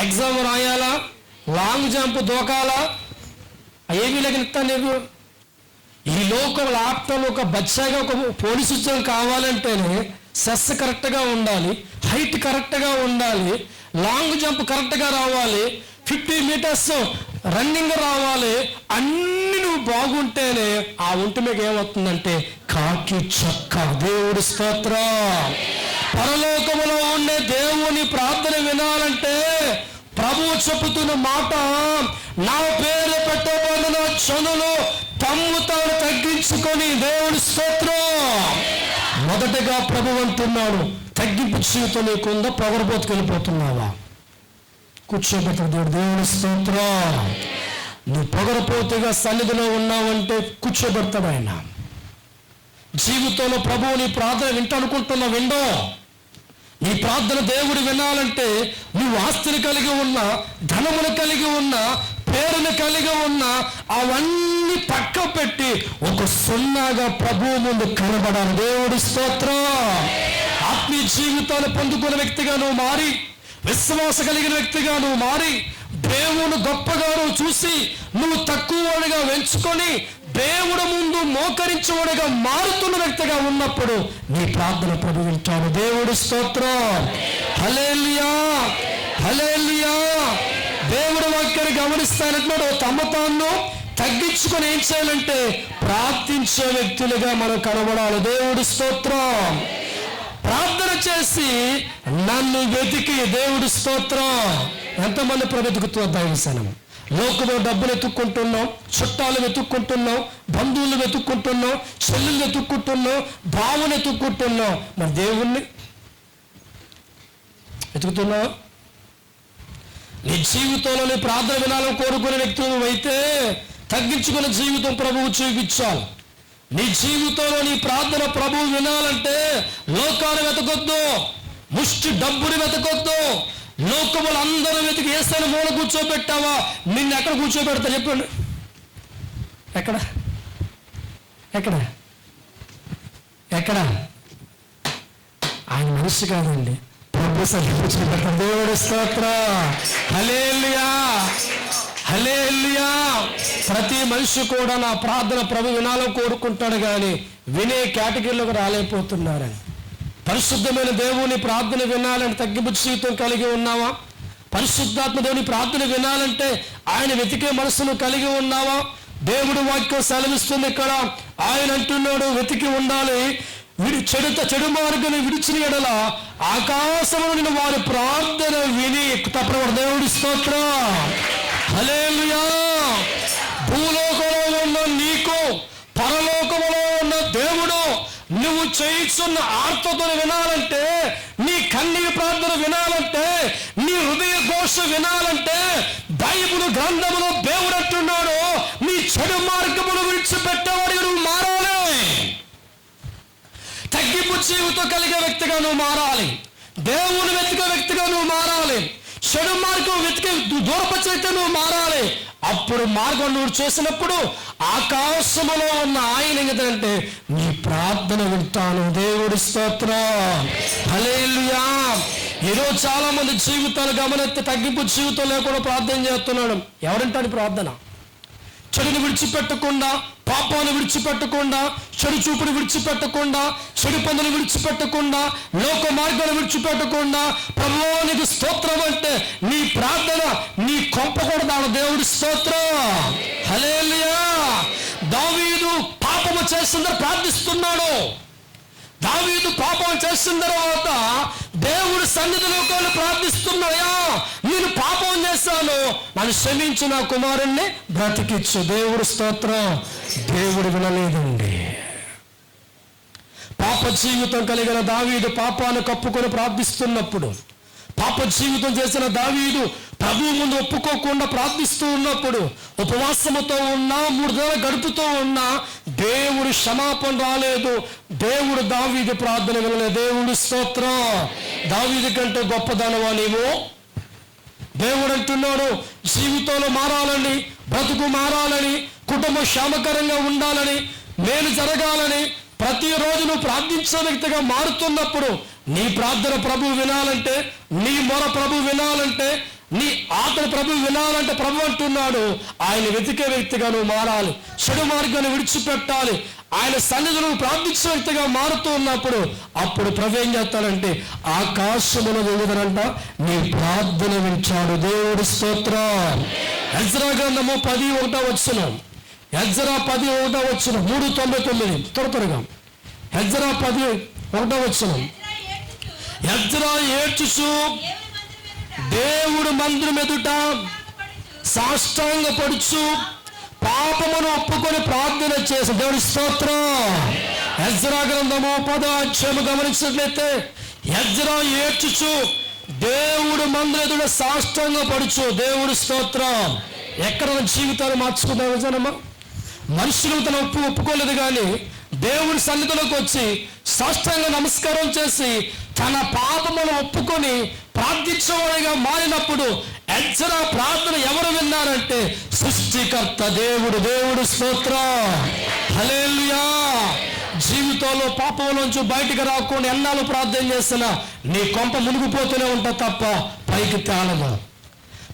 ఎగ్జామ్ రాయాలా, లాంగ్ జంప్ దూకాలా? ఏమీ లేక నీకు ఈ లోకం ల్యాప్టాప్ ఒక బచ్చాగా ఒక పోలీసు ఉద్యోగం కావాలంటేనే సెస్ కరెక్ట్గా ఉండాలి, హైట్ కరెక్ట్గా ఉండాలి, లాంగ్ జంప్ కరెక్ట్గా రావాలి, 50 మీటర్స్ రన్నింగ్ రావాలి. అన్ని నువ్వు బాగుంటేనే ఆ ఒంటి మీకు ఏమవుతుందంటే కాకి చొక్క. దేవుడి స్తోత్రం. పరలోకములో ఉండే దేవుని ప్రార్థన వినాలంటే ప్రభువు చెబుతున్న మాట, నా పేరు పెట్టబడిన జనులు తమ్ము తాను తగ్గించుకొని, దేవుని స్తోత్రం. మొదటగా ప్రభువు అంటున్నాడు, తగ్గింపు జీవితం నీకుందా? పొగరబోతుకు వెళ్ళిపోతున్నావా? కూర్చోబెట్టాడు దేవుడు. దేవుని స్తోత్రం. నువ్వు పొగరపోతుగా సన్నిధిలో ఉన్నావంటే కూర్చోబెడతాడు ఆయన. జీవితంలో ప్రభువు నీ ప్రార్థన వింటనుకుంటున్నా, విండో. నీ ప్రార్థన దేవుడు వినాలంటే నువ్వు ఆస్తిని కలిగి ఉన్నా, ధనమును కలిగి ఉన్నా, పేరును కలిగి ఉన్నా, అవన్నీ పక్క పెట్టి ఒక సున్నాగా ప్రభువు ముందు కనబడాలి. దేవుడి స్తోత్రం. ఆత్మీయ జీవితాన్ని పొందుకున్న వ్యక్తిగా నువ్వు మారి, విశ్వాస కలిగిన వ్యక్తిగా నువ్వు మారి, దేవుడు గొప్పగా నువ్వు చూసి నువ్వు తక్కువగా వెంచుకొని దేవుడు ముందు మోకరించేవాడుగా మారుతున్న వ్యక్తిగా ఉన్నప్పుడు నీ ప్రార్థన ప్రభు వింటాడు. దేవుడి స్తోత్రం. హల్లెలూయా, హల్లెలూయా. దేవుడు వాక్యాన్ని గమనిస్తానంటున్నాడు, తమ తాను తగ్గించుకొని ఏం చేయాలంటే ప్రార్థించే వ్యక్తులుగా మనం కనబడాలి. దేవుడి స్తోత్రం. ప్రార్థన చేసి నన్ను వెతికి, దేవుడి స్తోత్రం. ఎంతమంది వెతుకుతున్నారు దైవసనం? లోకంలో డబ్బులు వెతుక్కుంటున్నాం, చుట్టాలు వెతుక్కుంటున్నాం, బంధువులు వెతుక్కుంటున్నాం, చెల్లెలు వెతుక్కుంటున్నాం, భావన వెతుక్కుంటున్నాం. మరి దేవుణ్ణి వెతుకుతున్నావు? నీ జీవితంలో నీ ప్రార్థన వినాలని కోరుకునే వ్యక్తులు అయితే తగ్గించుకునే జీవితం ప్రభువు చూపించాలి. నీ జీవితంలో నీ ప్రార్థన ప్రభువు వినాలంటే లోకాన్ని వెతకొద్దు, ముష్టి డబ్బుని వెతకొద్దు. లోకములు అందరూ వెతికి ఏసైన మూల కూర్చోబెట్టావా? నిన్ను ఎక్కడ కూర్చోబెడతా చెప్పండి? ఎక్కడ ఎక్కడ ఎక్కడ? ఆయన మనిషి కాదండి, ప్రభు కూర్చోబెడతాడు. దేవుడి స్తోత్రం. హల్లెలూయా, హల్లెలూయా. ప్రతి మనిషి కూడా నా ప్రార్థన ప్రభు వినాలని కోరుకుంటాడు, కానీ వినే కేటగిరీలోకి రాలేకపోతున్నారని. పరిశుద్ధమైన దేవుని ప్రార్థన వినాలని తగ్గింపు జీవితం కలిగి ఉన్నావా? పరిశుద్ధాత్మ దేవుని ప్రార్థన వినాలంటే ఆయన వెతికే మనసును కలిగి ఉన్నావా? దేవుడు వాక్యం సెలవిస్తుంది ఇక్కడ. ఆయన అంటున్నాడు, వెతికి ఉండాలి. చెడు మార్గాన్ని విడిచిన ఎడల ఆకాశంలో నిన్న వారి ప్రార్థన విని తప్పని దేవుడి స్తోత్రం. హల్లెలూయా. భూలోకంలో ఉన్న నీకు పరలోకములో ఉన్న దేవుడు నువ్వు చేయిస్తున్న ఆర్తతను వినాలంటే, నీ కన్నీటి ప్రార్థన వినాలంటే, నీ హృదయ ఘోష వినాలంటే బైబిల్ గ్రంథములో దేవుడు అంటున్నాడు, నీ చెడు మార్గమును విడిచిపెట్టేవాడిగా నువ్వు మారాలి. తగ్గింపు జీవితం కలిగే వ్యక్తిగా నువ్వు మారాలి. దేవుని వెతికే వ్యక్తిగా నువ్వు మారాలి. చెడు మార్గం వెతికే దూరపరిచే నువ్వు మారాలి. అప్పుడు మార్గం నువ్వు చేసినప్పుడు ఆకాశములో ఉన్న ఆయన ఏంటంటే నీ ప్రార్థన వింటాను. దేవుడి స్తోత్రం. హల్లెలూయా. ఈరోజు చాలా మంది జీవితాలు గమనెత్తి తగ్గింపు జీవితం లేకుండా ప్రార్థన చేస్తున్నాడు. ఎవరంటాడు ప్రార్థన? చెడుని విడిచిపెట్టకుండా, పాపాన్ని విడిచిపెట్టకుండా, చెడు చూపుని విడిచిపెట్టకుండా, చెడు పనులు విడిచిపెట్టకుండా, లోక మార్గాన్ని విడిచిపెట్టకుండా, ప్రభువా నీకు స్తోత్రం అంటే నీ ప్రార్థన నీ కొంపకూడదాడు. దేవుడి స్తోత్రం. హల్లెలూయా. దావీదు పాపము చేస్తుందని ప్రార్థిస్తున్నాడు. దావీదు పాపం చేసిన తర్వాత దేవుడు సన్నిధిలో కొన్ని ప్రార్థిస్తున్నాయా, నేను పాపం చేశాను, నన్ను క్షమించు, నా కుమారుణ్ణి బ్రతికిచ్చు. దేవుడు స్తోత్రం. దేవుడు వినలేదండి. పాప జీవితం కలిగిన దావీదు పాపాన్ని కప్పుకొని ప్రార్థిస్తున్నప్పుడు, పాప జీవితం చేసిన దావీదు ప్రభువు ముందు ఒప్పుకోకుండా ప్రార్థిస్తూ ఉన్నప్పుడు, ఉపవాసముతో ఉన్నా 3 నెలలు గడుపుతూ ఉన్నా దేవుడు క్షమాపణ రాలేదు. దేవుడు దావీదు ప్రార్థన వినలేదు. దేవుడు స్తోత్రం. దావీదు కంటే గొప్పదనవా నీవు? దేవుడు అంటున్నాడు, జీవితంలో మారాలని, బ్రతుకు మారాలని, కుటుంబం క్షేమకరంగా ఉండాలని, మేలు జరగాలని ప్రతిరోజు నువ్వు ప్రార్థించే వ్యక్తిగా మారుతున్నప్పుడు నీ ప్రార్థన ప్రభు వినాలంటే, నీ మొర ప్రభు వినాలంటే, నీ ఆత్మ ప్రభు వినాలంటే ప్రభు అంటున్నాడు ఆయన వెతికే వ్యక్తిగా నువ్వు మారాలి. చెడు మార్గాన్ని విడిచిపెట్టాలి. ఆయన సన్నిధి నువ్వు ప్రార్థించే వ్యక్తిగా మారుతూ ఉన్నప్పుడు అప్పుడు ప్రభు ఏం చేస్తాడంటే ఆకాశమును వెలుగుదనంట నీ ప్రార్థన వింటాడు. దేవుడి స్తోత్రం. ఎజ్రా గ్రంథము 10:1 వచనం. ఎజ్రా 10:1 వచనం. 3:99 త్వరగా. ఎజ్రా 10:1 వచనం. ఎజ్రా ఏడ్చుచు దేవుడు మందిరం ఎదుట సాష్టాంగపడుచు పాపమును ఒప్పుకొని ప్రార్థన చేసి, దేవుడి స్తోత్రం. ఎజ్రా గ్రంథము 10వ అధ్యాయము గమనించినట్లయితే ఎజ్రా ఏడ్చుచు దేవుడు మందిరం ఎదుట సాష్టాంగపడుచు, దేవుడి స్తోత్రం. ఎక్కడ జీవితాలు మార్చుకున్నావు జనమా? మనుషులు తన ఒప్పుకోలేదు, కానీ దేవుడి సన్నిధిలోకి వచ్చి సాష్టాంగ నమస్కారం చేసి తన పాపమును ఒప్పుకొని ప్రార్థించేవాడిగా మారినప్పుడు ఎజ్రా ప్రార్థన ఎవరు విన్నారంటే సృష్టికర్త దేవుడు. దేవుడు స్తోత్రం. హల్లెలూయా. జీవితంలో పాపంలోంచి బయటికి రాకుండా ఎన్నాళ్ళు ప్రార్థన చేసినా నీ కొంప మునిగిపోతూనే ఉంటా తప్ప పైకి తేలదు.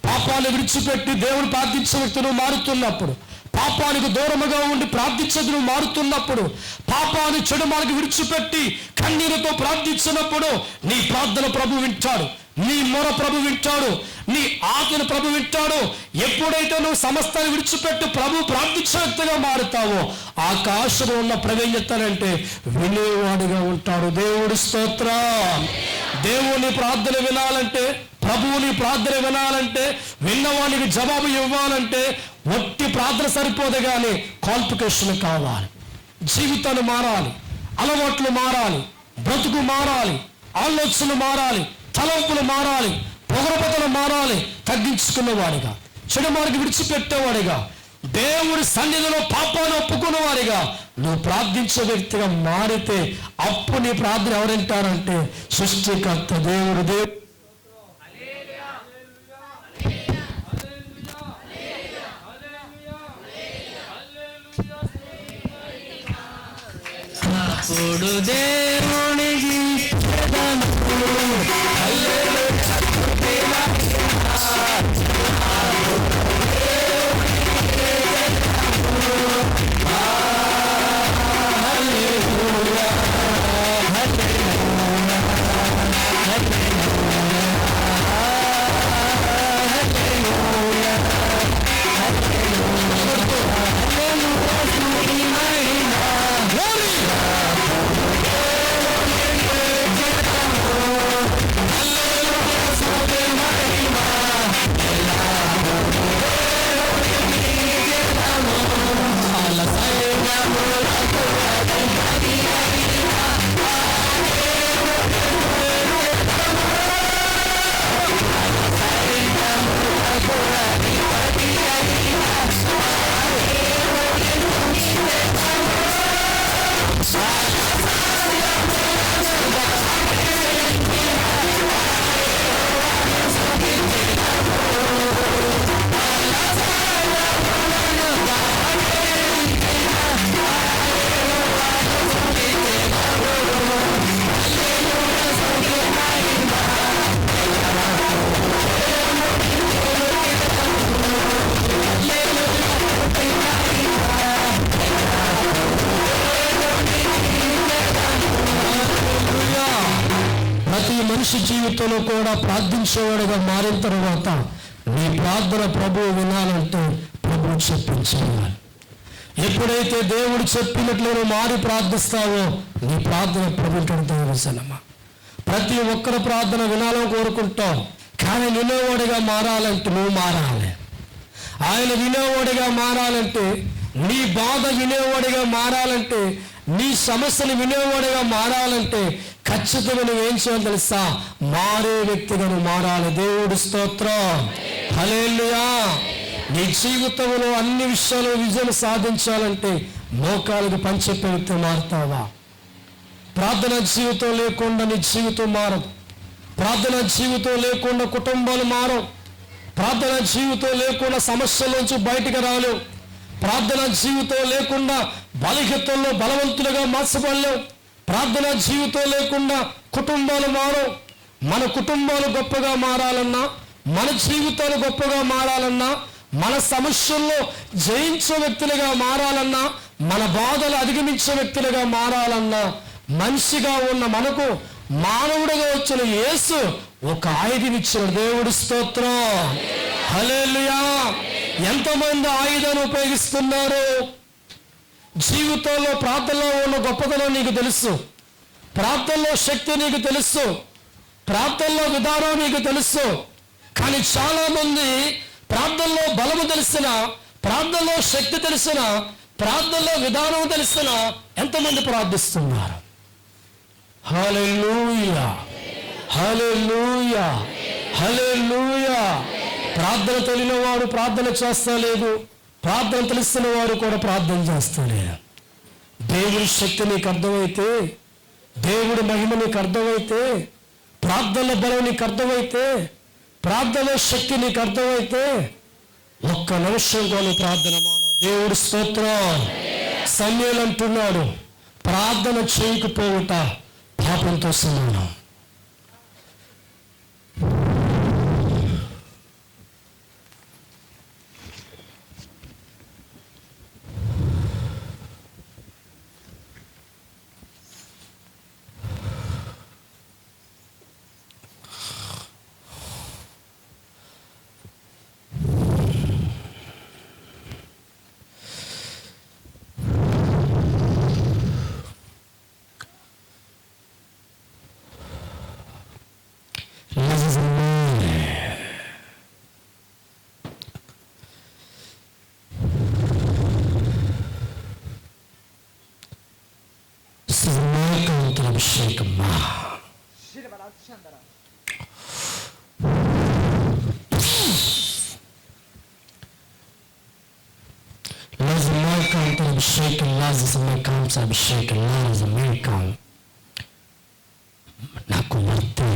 పాపాన్ని విడిచిపెట్టి దేవుడు ప్రార్థించే వ్యక్తులు మారుతున్నప్పుడు, పాపానికి దూరముగా ఉండి ప్రార్థించదును మారుతున్నప్పుడు, పాపాన్ని చెడు మార్గం విడిచిపెట్టి కన్నీరుతో ప్రార్థించినప్పుడు నీ ప్రార్థన ప్రభు వింటాడు, నీ మొర ప్రభు వింటాడు, నీ ఆజ్ఞ ప్రభు వింటాడు. ఎప్పుడైతే నువ్వు సమస్తాన్ని విడిచిపెట్టి ప్రభు ప్రార్థించే వ్యక్తిగా మారుతావో ఆకాశంలో ఉన్న ప్రభు ఏం చెప్తానంటే వినేవాడిగా ఉంటాడు. దేవుడి స్తోత్రం. దేవుని ప్రార్థన వినాలంటే, ప్రభువుని ప్రార్థన వినాలంటే, విన్నవానికి జవాబు ఇవ్వాలంటే ఒట్టి ప్రార్థన సరిపోదు, కానీ క్వాలిఫికేషన్ కావాలి. జీవితాలు మారాలి, అలవాట్లు మారాలి, బ్రతుకు మారాలి, ఆలోచనలు మారాలి, తలంపులు మారాలి, పొగరపతలు మారాలి. తగ్గించుకున్నవాడిగా, చెడు మార్గం విడిచిపెట్టేవాడిగా, దేవుడి సన్నిధిలో పాపాన్ని ఒప్పుకున్నవాడిగా నువ్వు ప్రార్థించే వ్యక్తిగా మారితే అప్పుడు నీ ప్రార్థన ఎవరంటారంటే సృష్టికర్త దేవుడు. దేవుడు అప్పుడు దేవునికి మనిషి జీవితంలో కూడా ప్రార్థించేవాడుగా మారిన తర్వాత నీ ప్రార్థన ప్రభువు వినాలంటే ప్రభువు చెప్పించాలి. ఎప్పుడైతే దేవుడు చెప్పినట్లు మారి ప్రార్థిస్తావో నీ ప్రార్థన ప్రభుత్వంతో విసనమా. ప్రతి ఒక్కరి ప్రార్థన వినాలని కోరుకుంటాం, కానీ వినేవాడిగా మారాలంటే నువ్వు మారాలి. ఆయన వినేవాడిగా మారాలంటే, నీ బాధ వినేవాడిగా మారాలంటే, నీ సమస్యలు వినేవాడిగా మారాలంటే ఖచ్చితంగా నువ్వేం చేయాలి తెలుసా? మారే వ్యక్తిగా నువ్వు మారాలి. దేవుడి స్తోత్రం. హల్లెలూయా. నీ జీవితంలో అన్ని విషయాలు విజయం సాధించాలంటే మోకాలకు పంచెప్పే వ్యక్తి మారుతావా? ప్రార్థన జీవితం లేకుండా నీ జీవితం మారదు. ప్రార్థన జీవితం లేకుండా కుటుంబాలు మారవు. ప్రార్థన జీవితం లేకుండా సమస్యల్లోంచి బయటికి రాలేవు. ప్రార్థన జీవితం లేకుండా బలహీనతల్లో బలవంతులుగా మార్చబడలేవు. ప్రార్థన జీవితం లేకుండా కుటుంబాలు మారవు. మన కుటుంబాలు గొప్పగా మారాలన్నా, మన జీవితాలు గొప్పగా మారాలన్నా, మన సమస్యల్లో జయించే వ్యక్తులుగా మారాలన్నా, మన బాధలు అధిగమించే వ్యక్తులుగా మారాలన్నా, మనిషిగా ఉన్న మనకు మానవుడిగా వచ్చిన యేసు ఒక ఆయుధం ఇచ్చాడు. దేవుడి స్తోత్రం. హల్లెలూయా. ఎంతమంది ఆయుధాన్ని ఉపయోగిస్తున్నారు? జీవితంలో ప్రార్థనలో ఉన్న గొప్పతనం నీకు తెలుసు, ప్రార్థనలో శక్తి నీకు తెలుసు, ప్రార్థనలో విధానం నీకు తెలుసు, కానీ చాలా మంది ప్రార్థనలో బలము తెలిసిన, ప్రార్థనలో శక్తి తెలిసిన, ప్రార్థనలో విధానం తెలిసిన ఎంతమంది ప్రార్థిస్తున్నారు? హల్లెలూయా, హల్లెలూయా, హల్లెలూయా. ప్రార్థన తెలియని వాడు ప్రార్థన చేస్తలేదు, ప్రార్థన తెలిసిన వాడు కూడా ప్రార్థన చేస్తలేదు. దేవుడి శక్తి నీకు అర్థమైతే, దేవుడి మహిమ నీకు అర్థమైతే, ప్రార్థన బలం నీకు అర్థమైతే, ప్రార్థన శక్తి నీకు అర్థమైతే ఒక్క నిమిషం కొన్ని ప్రార్థన మాను. దేవుడి స్తోత్రం. సమూయేలు అంటున్నాడు, ప్రార్థన చేయకపోవుట పాపంతో సమానం. అభిషేకమ్మా, అభిషేకం నాకు వర్తే.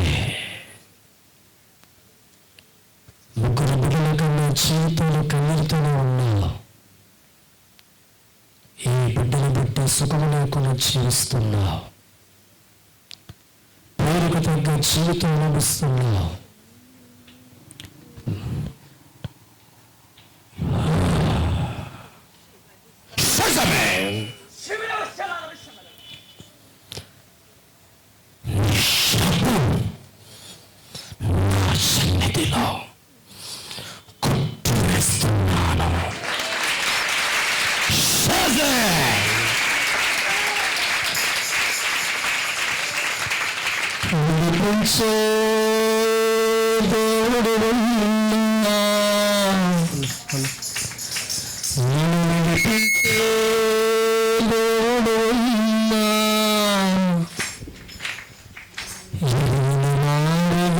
ముగ్గురు బిడ్డలుగా నా జీవితంలో కన్నీరుతోనే ఉన్నావు. ఈ బిడ్డను బట్టి సుఖము లేకుండా జీవిస్తున్నావు, పేరుకు తగ్గ జీవితం అనుభవిస్తున్నావు. సన్నిధిలో కొట్టు వేస్తున్నాను. విడిపించే దేవుడు ఉన్నా, నేను విడిపించే దేవుడు ఉన్నా, ఎరిగిన వారిగా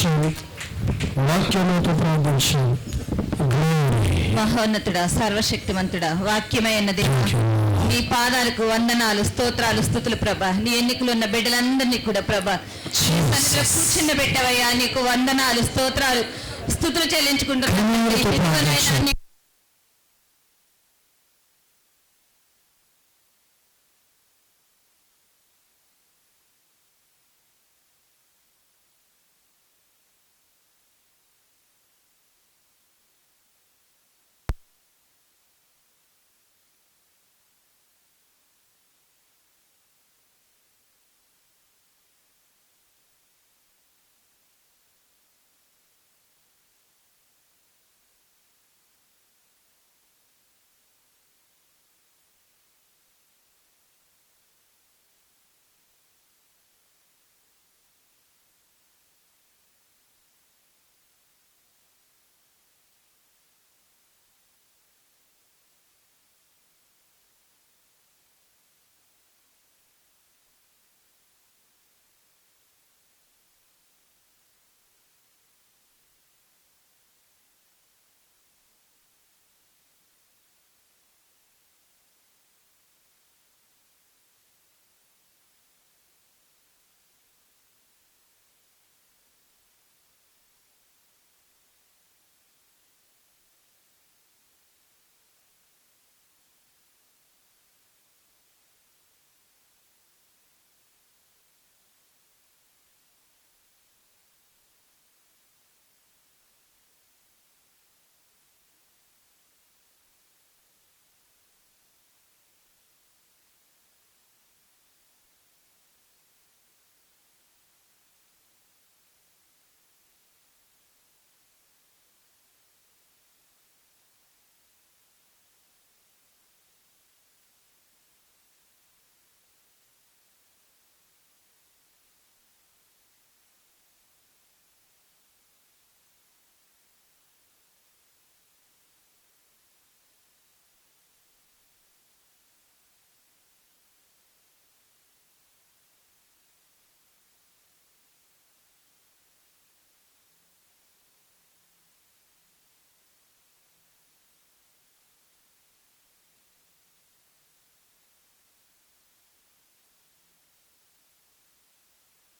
ప్రార్థించాలి, వాక్యంతో ప్రార్థించాలి. మహోన్నతుడా, సర్వశక్తిమంతుడా, వాక్యమైన దేవా, నీ పాదాలకు వందనాలు, స్తోత్రాలు, స్తుతులు ప్రభా. నీ ఎన్నికలు ఉన్న బిడ్డలందరినీ కూడా ప్రభా నీ సన్నిధిలో కూర్చుండబెట్టవయ్యా. నీకు వందనాలు, స్తోత్రాలు, స్తుతులు చెల్లించుకుంటున్నాను. నీ